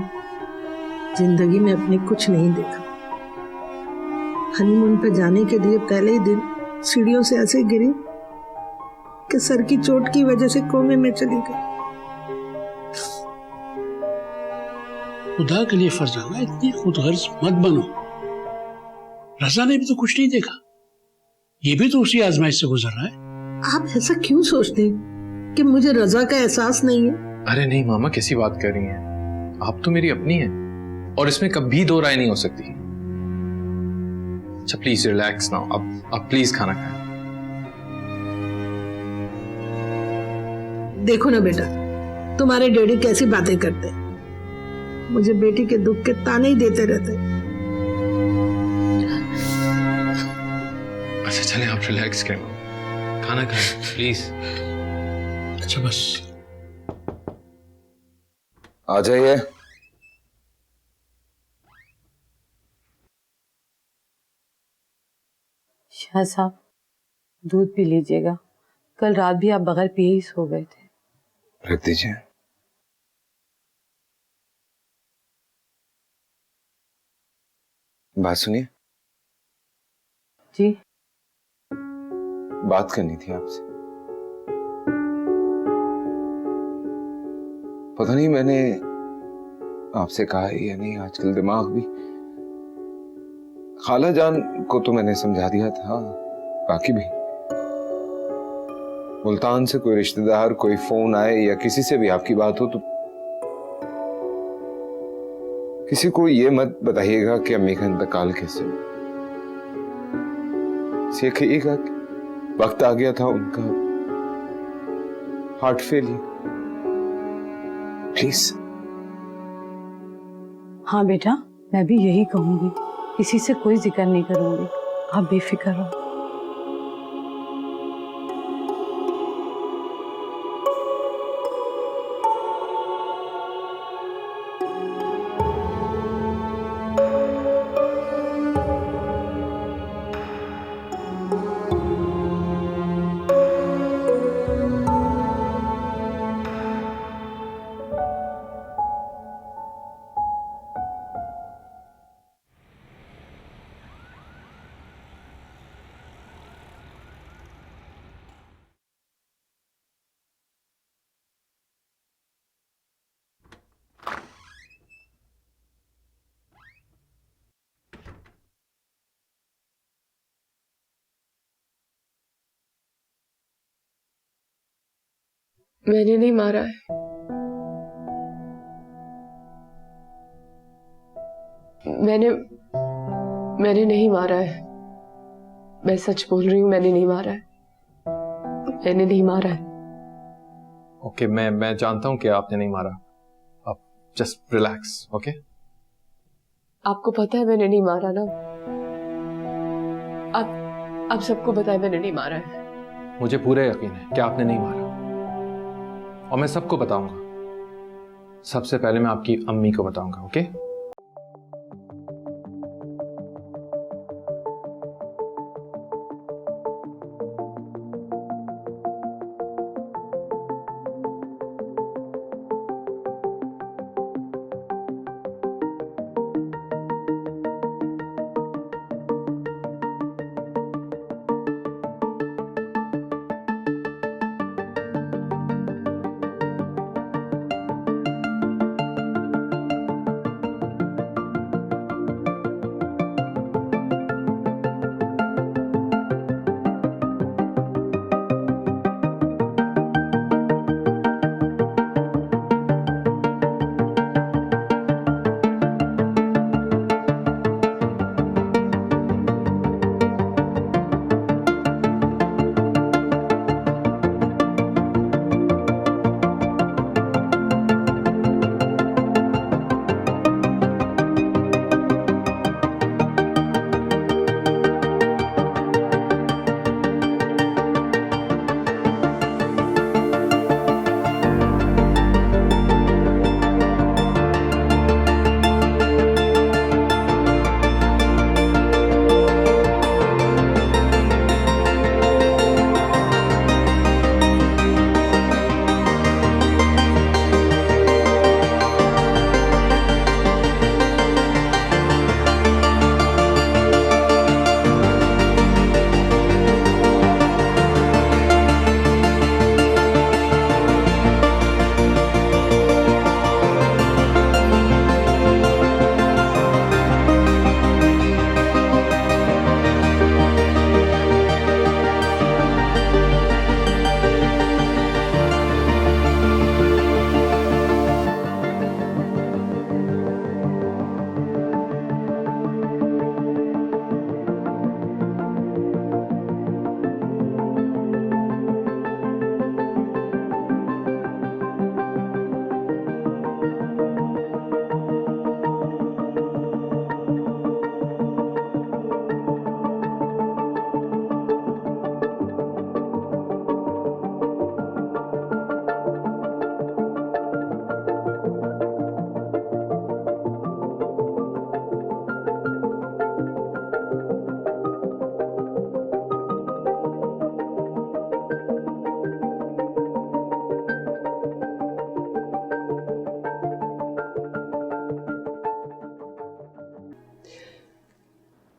जिंदगी में अपने कुछ नहीं देखा। हनीमून पे जाने के लिए पहले ही दिन सीढ़ियों से ऐसे गिरी कि सर की चोट की वजह से कोमे में चली गई। खुदा के लिए फरजाना इतनी खुदगर्ज मत बनो। रजा ने भी तो कुछ नहीं देखा, ये भी तो उसी आजमाइश से गुजर रहा है। आप ऐसा क्यों सोचते हैं कि मुझे रजा का एहसास नहीं है? अरे नहीं मामा, कैसी बात कर रही हैं? आप तो मेरी अपनी हैं और इसमें कभी दो राय नहीं हो सकती। अच्छा प्लीज रिलैक्स नाउ, अब प्लीज खाना खाएं। देखो ना बेटा, तुम्हारे डैडी कैसी बातें करते हैं, मुझे बेटी के दुख के ताने ही देते रहते। अच्छा चलें, आप रिलैक्स करें, खाना खाएं प्लीज। अच्छा बस आ जाइए। शाह साहब, दूध पी लीजिएगा। कल रात भी आप बगैर पिए ही सो गए थे। रख दीजिए। बात सुनिए। जी? बात करनी थी आपसे। पता नहीं मैंने आपसे कहा है या नहीं, आजकल दिमाग भी। खाला जान को तो मैंने समझा दिया था, बाकी भी मुल्तान से कोई रिश्तेदार कोई फोन आए या किसी से भी आपकी बात हो तो किसी को ये मत बताइएगा कि अम्मी का इंतकाल कैसे हुआ। ये कहिएगा कि वक्त आ गया था उनका हार्ट फेलियर। प्लीज। हाँ बेटा, मैं भी यही कहूंगी, किसी से कोई जिक्र नहीं करूंगी, आप बेफिक्र रहो। मैंने नहीं मारा है। मैंने नहीं मारा है। मैं सच बोल रही हूँ, मैंने नहीं मारा है। मैंने नहीं मारा है। ओके, मैं जानता हूँ कि आपने नहीं मारा। अब जस्ट रिलैक्स, ओके? आपको पता है मैंने नहीं मारा ना? आप सबको पता है मैंने नहीं मारा है। मुझे पूरा यकीन है कि आपने नहीं मारा और मैं सबको बताऊंगा। सबसे पहले मैं आपकी अम्मी को बताऊंगा, ओके?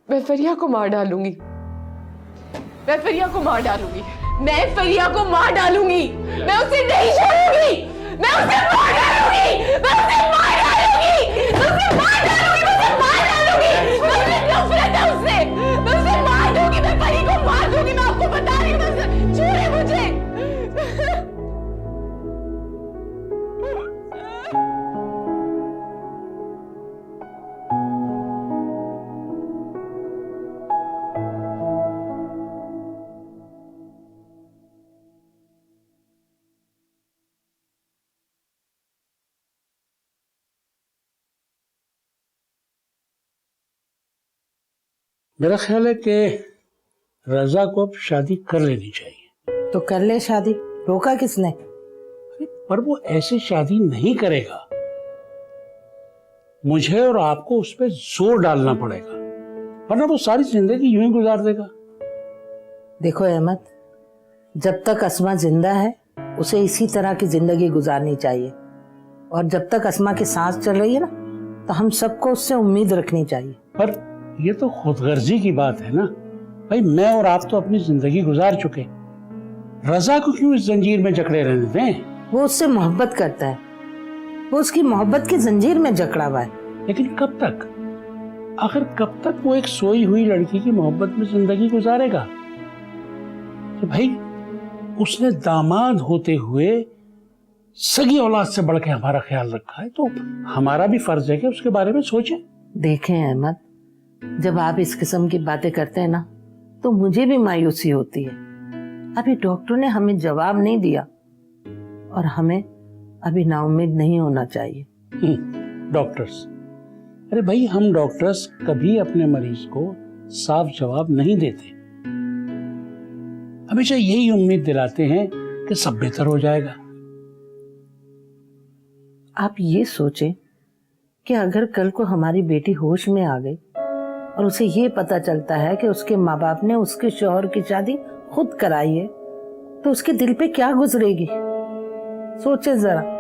मैं फरिया को मार डालूंगी। मैं फरिया को मार डालूंगी। मैं फरिया को मार डालूंगी। मैं उसे नहीं छोड़ूंगी। मैं उसे मार डालूंगी। मैं उसे मार डालूंगी। मैं उसे मार डालूंगी। मैं उसे मार डालूंगी। मुझे नफरत है उससे। मैं उसे मार दूंगी। मैं परी को मार दूंगी। मैं आपको बता रही हूँ। छोड़े मुझे। मेरा ख्याल है कि रजा को अब शादी कर लेनी चाहिए। तो कर ले शादी, रोका किसने? पर वो ऐसे शादी नहीं करेगा। मुझे और आपको उस पर जोर डालना पड़ेगा, वरना वो सारी जिंदगी यूं ही गुजार देगा। देखो अहमद, जब तक अस्मा जिंदा है उसे इसी तरह की जिंदगी गुजारनी चाहिए, और जब तक अस्मा की सांस चल रही है ना, तो हम सबको उससे उम्मीद रखनी चाहिए। पर ये तो खुदगर्जी की बात है ना भाई। मैं और आप तो अपनी जिंदगी गुजार चुके, रजा को क्यों इस जंजीर में जकड़े रहने दें? वो उससे मोहब्बत करता है, वो उसकी मोहब्बत की जंजीर में जकड़ा हुआ है। लेकिन कब तक? आखिर कब तक वो एक सोई हुई लड़की की मोहब्बत में जिंदगी गुजारेगा? तो भाई उसने दामाद होते हुए सगी औलाद से बढ़ के हमारा ख्याल रखा है, तो हमारा भी फर्ज है कि उसके बारे में सोचें। देखें अहमद, जब आप इस किस्म की बातें करते हैं ना, तो मुझे भी मायूसी होती है। अभी डॉक्टर ने हमें जवाब नहीं दिया, और हमें अभी नाउम्मीद नहीं होना चाहिए। डॉक्टर्स, अरे भाई हम डॉक्टर्स कभी अपने मरीज को साफ जवाब नहीं देते, हमेशा यही उम्मीद दिलाते हैं कि सब बेहतर हो जाएगा। आप ये सोचें कि अगर कल को हमारी बेटी होश में आ गई और उसे ये पता चलता है कि उसके माँ बाप ने उसके शौहर की शादी खुद कराई है, तो उसके दिल पे क्या गुजरेगी? सोचे जरा।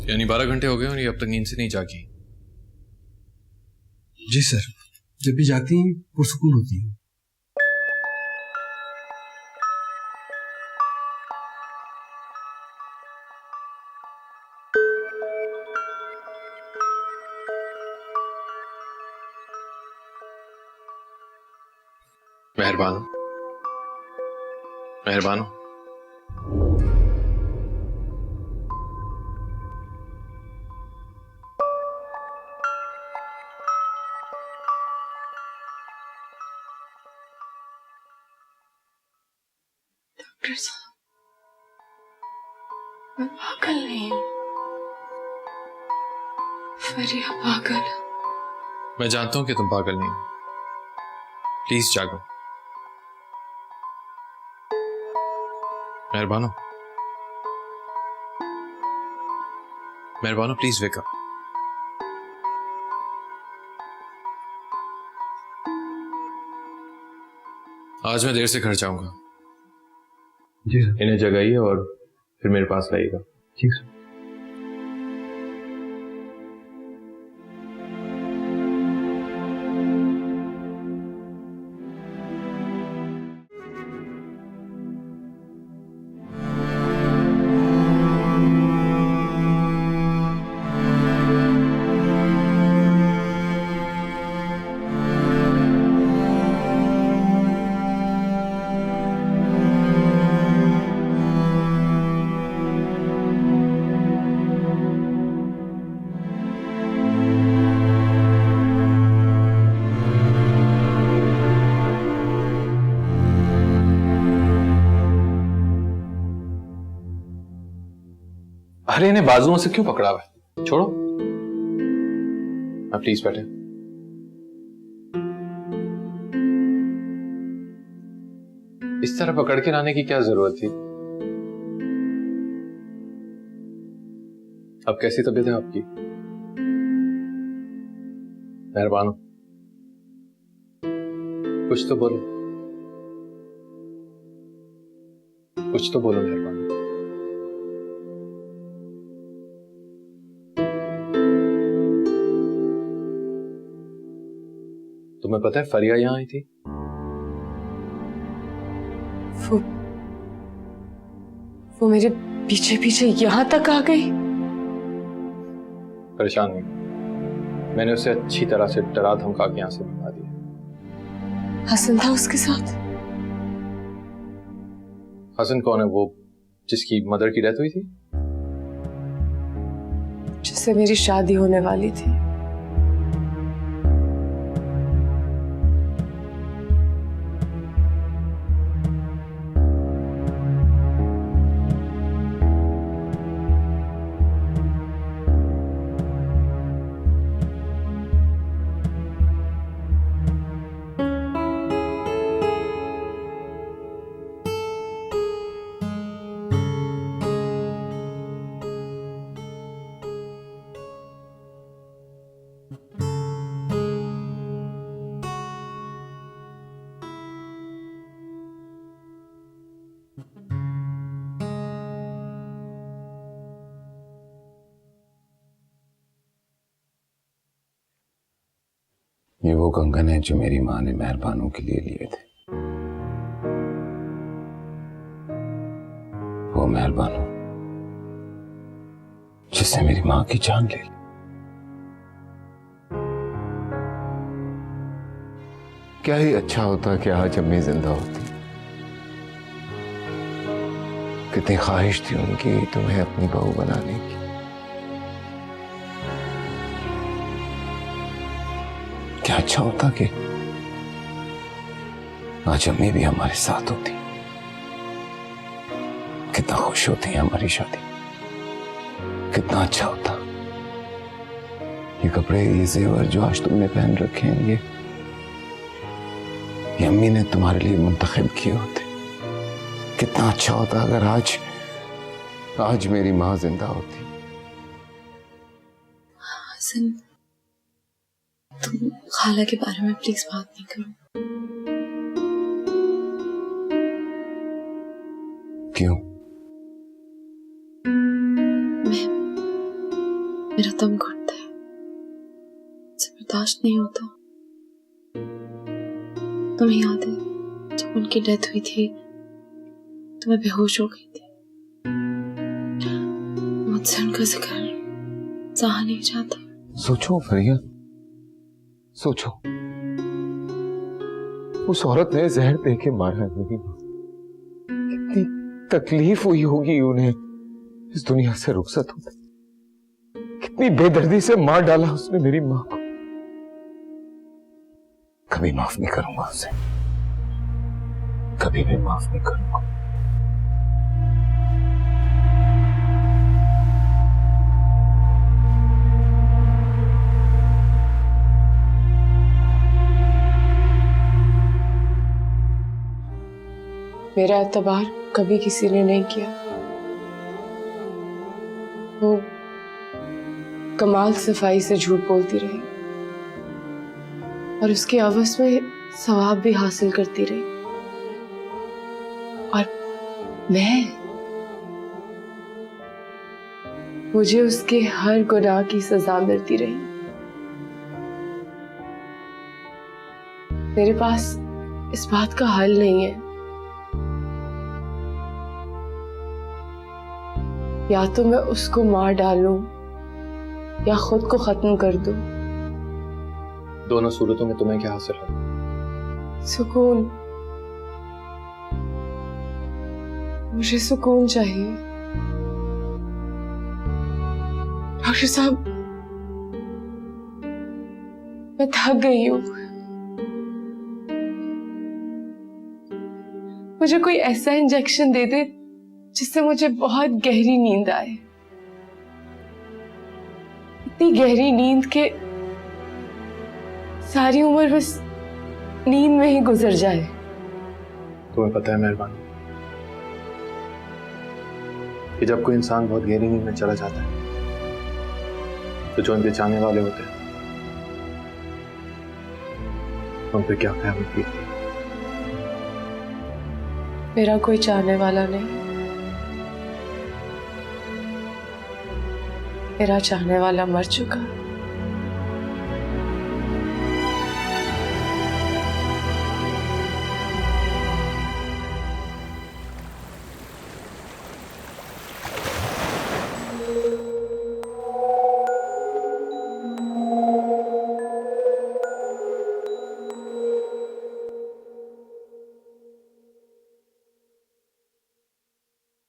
यानी 12 घंटे हो गए और ये अब तक नींद से नहीं जागी। जी सर, जब भी जाती हैं पुरसुकून होती हैं। मेहरबान हो, मेहरबान हो। डॉक्टर साहब, मैं पागल नहीं हूँ। फरिया पागल। मैं जानता हूं कि तुम पागल नहीं हो। प्लीज जागो, मेहरबान हो, मेहरबान हो, प्लीज वेक अप। आज मैं देर से घर जाऊंगा। जी सर। इन्हें जगाइए और फिर मेरे पास लाइएगा। ठीक सर। अरे इन्हें बाजुओं से क्यों पकड़ा हुआ है? छोड़ो, आप प्लीज बैठे। इस तरह पकड़ के लाने की क्या जरूरत थी? अब कैसी तबीयत है आपकी? मेहरबान हो, कुछ तो बोलो, कुछ तो बोलो मेहरबान। तुम्हें पता है फरिया यहां आई थी? वो मेरे पीछे पीछे यहां तक आ गई। परेशान नहीं, मैंने उसे अच्छी तरह से डरा धमका के यहां से भगा दिया। हसन था उसके साथ? हसन कौन है? वो जिसकी मदर की डेथ हुई थी? जिससे मेरी शादी होने वाली थी। ये वो कंगन है जो मेरी माँ ने मेहरबानों के लिए लिए थे। वो मेहरबानों जिसने मेरी माँ की जान ले ली। क्या ही अच्छा होता कि आज अम्मी जिंदा होती। कितनी ख्वाहिश थी उनकी तुम्हें अपनी बहू बनाने की। क्या अच्छा होता कि आज अम्मी भी हमारे साथ होती। कितना खुश होती है हमारी शादी। कितना अच्छा होता। ये कपड़े, ये जेवर जो आज तुमने पहन रखे हैं, ये अम्मी ने तुम्हारे लिए मुंतखब किए होते। कितना अच्छा होता अगर आज मेरी माँ जिंदा होती। हसन, तुम खाला के बारे में प्लीज बात नहीं करो। क्यों? मेरा दम घुटता है, बर्दाश्त नहीं होता। तुम्हें याद है जब उनकी डेथ हुई थी तो मैं बेहोश हो गई थी। मुझसे उनका जिक्र सहा नहीं जाता। सोचो फरिया, सोचो, उस औरत ने जहर दे के मारा है मेरी मां। कितनी तकलीफ हुई होगी उन्हें इस दुनिया से रुखसत होते। कितनी बेदर्दी से मार डाला उसने मेरी मां को। कभी माफ नहीं करूंगा उसे, कभी भी माफ नहीं करूंगा। मेरा एतबार कभी किसी ने नहीं किया। वो कमाल सफाई से झूठ बोलती रही और उसके अवस में सवाब भी हासिल करती रही, और मुझे उसके हर गुनाह की सजा मिलती रही। मेरे पास इस बात का हल नहीं है। या तो मैं उसको मार डालूं या खुद को खत्म कर दूं। दोनों सूरतों में तुम्हें क्या हासिल है? सुकून। मुझे सुकून चाहिए। डॉक्टर साहब, मैं थक गई हूं। मुझे कोई ऐसा इंजेक्शन दे दे जिससे मुझे बहुत गहरी नींद आए। इतनी गहरी नींद के सारी उम्र बस नींद में ही गुजर जाए। तुम्हें पता है मेहरबान कि जब कोई इंसान बहुत गहरी नींद में चला जाता है तो जो उनके चाहने वाले होते हैं उन पे क्या क़यामत बीतती है। मेरा कोई चाहने वाला नहीं, मेरा चाहने वाला मर चुका।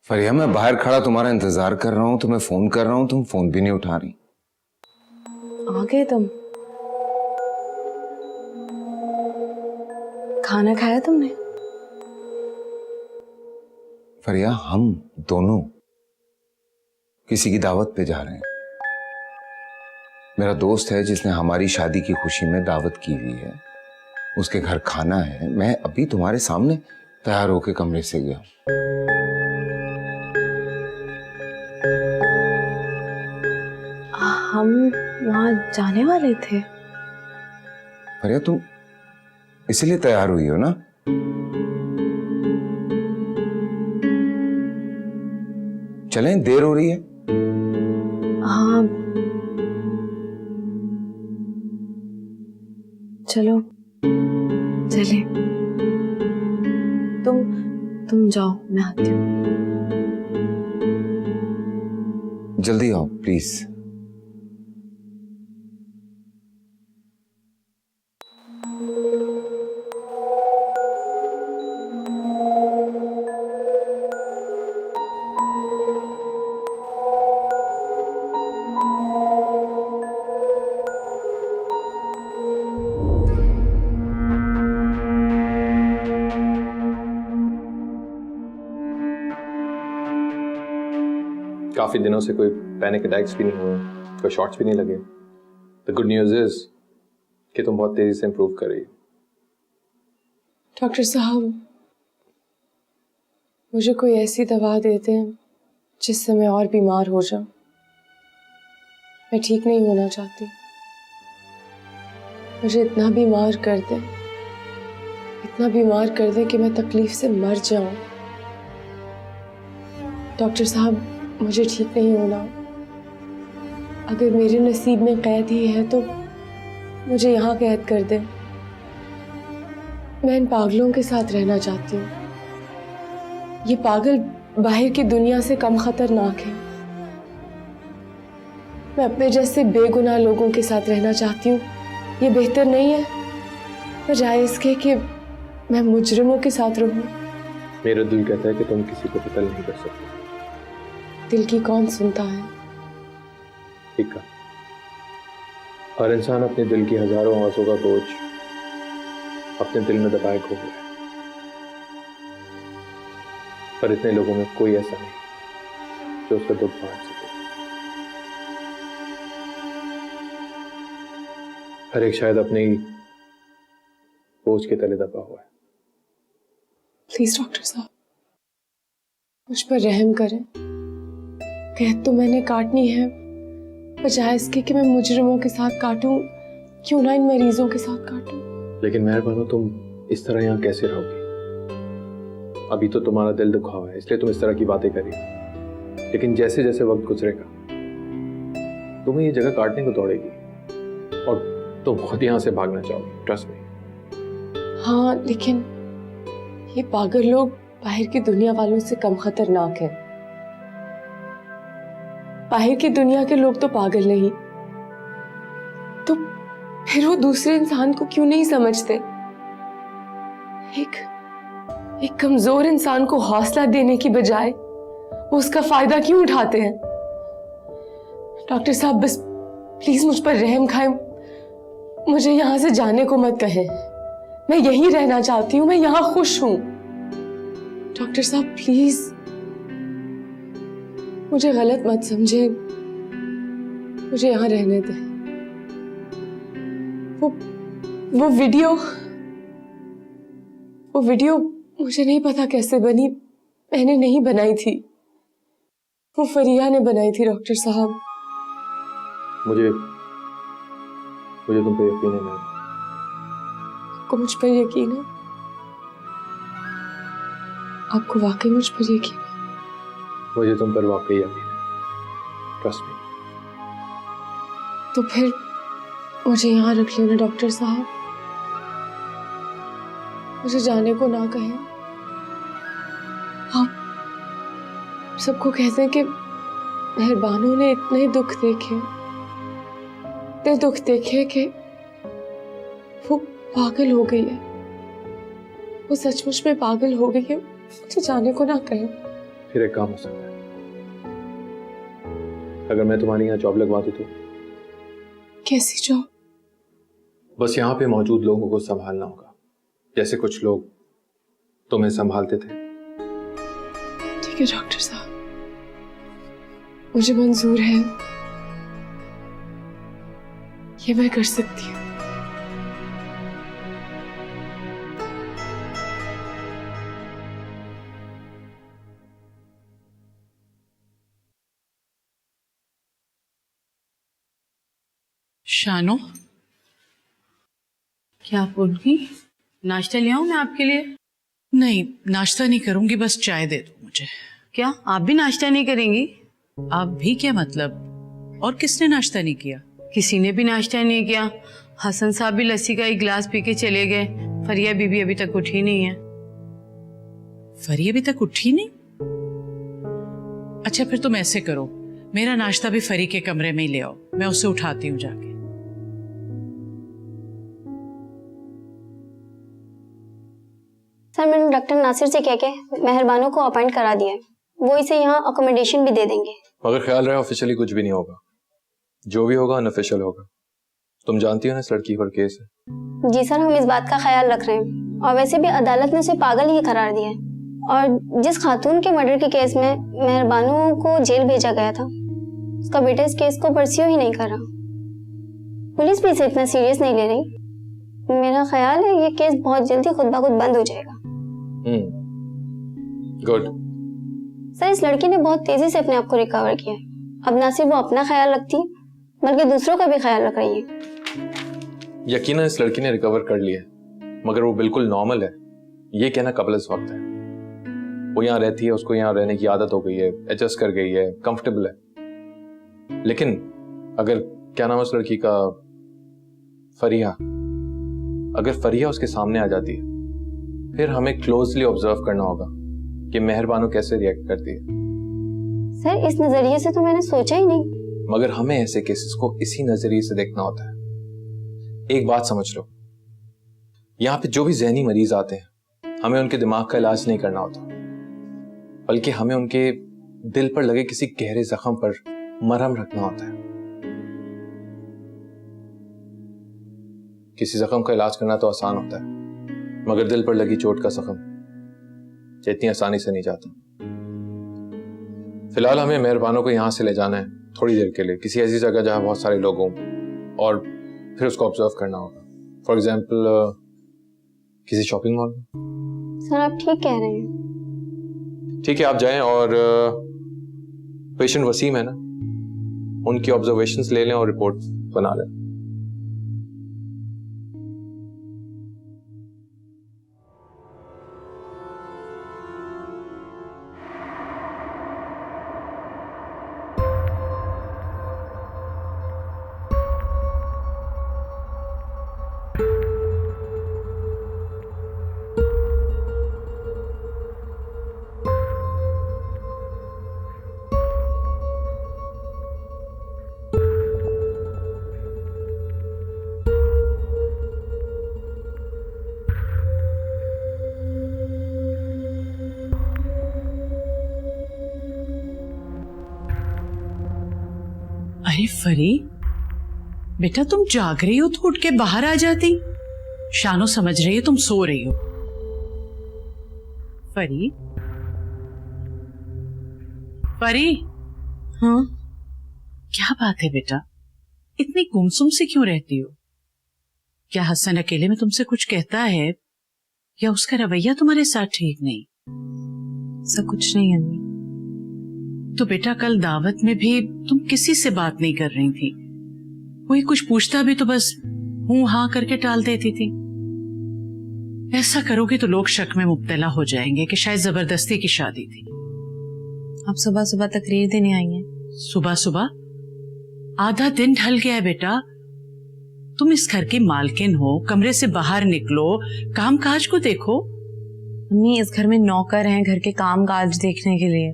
फरिया, मैं बाहर खड़ा तुम्हारा इंतजार कर रहा हूँ, तुम्हें फोन कर रहा हूँ, तुम फोन भी नहीं उठा रही। आ गए तुम? खाना खाया तुमने? फरिया, हम दोनों किसी की दावत पे जा रहे हैं। मेरा दोस्त है जिसने हमारी शादी की खुशी में दावत की हुई है, उसके घर खाना है। मैं अभी तुम्हारे सामने तैयार होके कमरे से गया। हम वहां जाने वाले थे। फरिया, तुम इसलिए तैयार हुई हो ना? चलें, देर हो रही है। हाँ चलो चले। तुम जाओ, मैं आती हूँ। जल्दी आओ प्लीज। काफी दिनों से कोई पैनिक अटैक्स भी नहीं हुए, कोई शॉट्स भी नहीं लगे। द गुड न्यूज इज कि तुम बहुत तेजी से इंप्रूव कर रही हो। डॉक्टर साहब, मुझे कोई ऐसी दवा दे दें जिससे मैं और बीमार हो जाऊं। मैं ठीक नहीं होना चाहती। मुझे इतना बीमार कर दे, इतना बीमार कर दे कि मैं तकलीफ से मर जाऊं। डॉक्टर साहब, मुझे ठीक नहीं होना। अगर मेरे नसीब में कैद ही है तो मुझे यहाँ कैद कर दे। मैं इन पागलों के साथ रहना चाहती हूँ। ये पागल बाहर की दुनिया से कम खतरनाक है। मैं अपने जैसे बेगुनाह लोगों के साथ रहना चाहती हूँ। ये बेहतर नहीं है बजाय इसके कि मैं मुजरिमों के साथ रहूँ। मेरा दिल कहता है कि तुम किसी को कत्ल नहीं कर सकते। दिल की कौन सुनता है? ठीक है, हर इंसान अपने दिल की हजारों आवाज़ों का बोझ अपने दिल में दबाए खो गया है, पर इतने लोगों में कोई ऐसा नहीं जो उसका दुख बांट सके। हर एक शायद अपने ही बोझ के तले दबा हुआ है। प्लीज डॉक्टर साहब, मुझ पर रहम करें। कैद तो मैंने काटनी है, बजाय इसके कि मैं मुजरिमों के साथ काटूं, क्यों ना इन मरीजों के साथ काटूं। लेकिन मेहरबानो, तुम इस तरह यहाँ कैसे रहोगी? अभी तो तुम्हारा दिल दुखा हुआ है, इसलिए तुम इस तरह की बातें कर रही हो। लेकिन जैसे जैसे वक्त गुजरेगा तुम्हें ये जगह काटने को दौड़ेगी और तुम खुद यहाँ से भागना चाहोगी। Trust me. हाँ, लेकिन ये पागल लोग बाहर की दुनिया वालों से कम खतरनाक हैं। बाहर की दुनिया के लोग तो पागल नहीं, तो फिर वो दूसरे इंसान को क्यों नहीं समझते? एक कमजोर इंसान को हौसला देने की बजाय वो उसका फायदा क्यों उठाते हैं? डॉक्टर साहब, बस प्लीज मुझ पर रहम खाएं। मुझे यहां से जाने को मत कहें। मैं यहीं रहना चाहती हूँ, मैं यहां खुश हूं। डॉक्टर साहब प्लीज मुझे गलत मत समझें। मुझे यहाँ रहने दे। वो वीडियो मुझे नहीं पता कैसे बनी, मैंने नहीं बनाई थी, वो फरिया ने बनाई थी डॉक्टर साहब। मुझे तुम पे यकीन है मैम। आपको मुझ पर यकीन है? आपको वाकई मुझ पर यकीन है? मुझे तुम पर वाकई यकीन है, ट्रस्ट मी। तो फिर मुझे यहाँ रख लेना डॉक्टर साहब, मुझे जाने को ना कहें। आप सबको कहते हैं कि मेहरबानों ने इतने दुख देखे कि वो पागल हो गई है, वो सचमुच में पागल हो गई है, मुझे जाने को ना कहें। फिर एक काम हो सकता है, अगर मैं तुम्हारी यहाँ जॉब लगवा दूं तो? कैसी जॉब? बस यहाँ पे मौजूद लोगों को संभालना होगा, जैसे कुछ लोग तुम्हें संभालते थे। ठीक है डॉक्टर साहब, मुझे मंजूर है, ये मैं कर सकती हूँ। शानो, क्या आप उठ गई? नाश्ता ले आऊं मैं आपके लिए? नहीं, नाश्ता नहीं करूंगी, बस चाय दे दो मुझे। क्या आप भी नाश्ता नहीं करेंगी? आप भी क्या मतलब? और किसने नाश्ता नहीं किया? किसी ने भी नाश्ता नहीं किया। हसन साहब भी लस्सी का एक गिलास पी के चले गए। फरिया बीबी अभी तक उठी नहीं है। फरिया अभी तक उठी नहीं? अच्छा फिर तुम ऐसे करो, मेरा नाश्ता भी फरी के कमरे में ही ले आओ, मैं उसे उठाती हूँ जाके। सर मैंने डॉक्टर नासिर से कह के मेहरबानों को अपॉइंट करा दिया है, वो इसे यहाँ अकोमोडेशन भी दे देंगे। मगर ख्याल रहे ऑफिशियली कुछ भी नहीं होगा, जो भी होगा अनऑफिशियल होगा। तुम जानती हो ना इस लड़की पर केस है। जी सर, हम इस बात का ख्याल रख रहे हैं, और वैसे भी अदालत ने उसे पागल ही करार दिया है। और जिस खातून के मर्डर के केस में मेहरबानों को जेल भेजा गया था, उसका बेटा इस केस को परस्यू ही नहीं कर रहा। पुलिस भी इसे इतना सीरियस नहीं ले रही। मेरा ख्याल है ये केस बहुत जल्दी खुद ब खुद बंद हो जाएगा। गुड। सर इस लड़की ने बहुत तेजी से अपने आप को रिकवर किया है। अब ना सिर्फ वो अपना ख्याल रखती है, बल्कि दूसरों का भी ख्याल रख रही है। यकीनन इस लड़की ने रिकवर कर लिया है, मगर वो बिल्कुल नॉर्मल है, ये कहना कबल इस वक्त है। वो यहाँ रहती है, उसको यहाँ रहने की आदत हो गई है, एडजस्ट कर गई है, कंफर्टेबल है। लेकिन अगर क्या नाम है उस लड़की का, फरिया, अगर फरिया उसके सामने आ जाती है, फिर हमें क्लोजली ऑब्जर्व करना होगा कि मेहरबानों कैसे रिएक्ट करती है। सर इस नजरिए से तो मैंने सोचा ही नहीं। मगर हमें ऐसे केसेस को इसी नजरिए से देखना होता है। एक बात समझ लो, यहाँ पे जो भी जहनी मरीज आते हैं, हमें उनके दिमाग का इलाज नहीं करना होता, बल्कि हमें उनके दिल पर लगे किसी गहरे जख्म पर मरहम रखना होता है। किसी जख्म का इलाज करना तो आसान होता है, मगर दिल पर लगी चोट का जख्म इतनी आसानी से नहीं जाता। फिलहाल हमें मेहरबानों को यहाँ से ले जाना है थोड़ी देर के लिए, किसी ऐसी जगह जहाँ बहुत सारे लोग हों, और फिर उसको ऑब्जर्व करना होगा। फॉर एग्जाम्पल किसी शॉपिंग मॉल में। सर आप ठीक कह रहे हैं। ठीक है, आप जाएं, और पेशेंट वसीम है ना, उनकी ऑब्जर्वेशंस ले लें और रिपोर्ट बना लें। अरे फरी, बेटा तुम जाग रही हो तो उठ के बाहर आ जाती। शानो समझ रही है तुम सो रही हो। फरी, फरी, हाँ क्या बात है बेटा? इतनी गुमसुम से क्यों रहती हो? क्या हसन अकेले में तुमसे कुछ कहता है या उसका रवैया तुम्हारे साथ ठीक नहीं? ऐसा कुछ नहीं अम्मी। तो बेटा कल दावत में भी तुम किसी से बात नहीं कर रही थी, कोई कुछ पूछता भी तो बस हूं हाँ करके टाल देती थी। ऐसा करोगे तो लोग शक में मुब्तला हो जाएंगे कि शायद जबरदस्ती की शादी थी। आप सुबह सुबह तकरीर देने आई हैं। सुबह सुबह? आधा दिन ढल गया है बेटा। तुम इस घर की मालकिन हो, कमरे से बाहर निकलो, काम काज को देखो। अम्मी इस घर में नौकर हैं घर के काम काज देखने के लिए।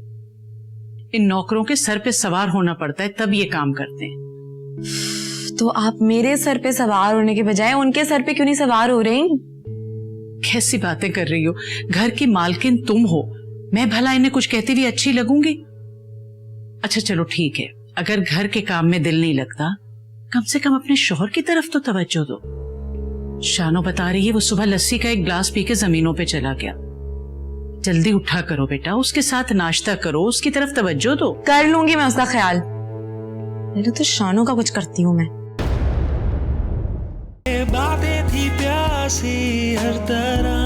इन नौकरों के सर पे सवार होना पड़ता है तब ये काम करते हैं। तो आप मेरे सर पे सवार होने के बजाय उनके सर पे क्यों नहीं सवार हो रही? कैसी बातें कर रही हो? घर की मालकिन तुम हो, मैं भला इन्हें कुछ कहती हुई अच्छी लगूंगी? अच्छा चलो ठीक है, अगर घर के काम में दिल नहीं लगता कम से कम अपने शौहर की तरफ तो तवज्जो दो। शानो बता रही है वो सुबह लस्सी का एक ग्लास पी के जमीनों पे चला गया। जल्दी उठा करो बेटा, उसके साथ नाश्ता करो, उसकी तरफ तवज्जो दो। कर लूंगी मैं उसका ख्याल, पहले तो शानो का कुछ करती हूँ मैं। बातें थी प्यासी हर तरह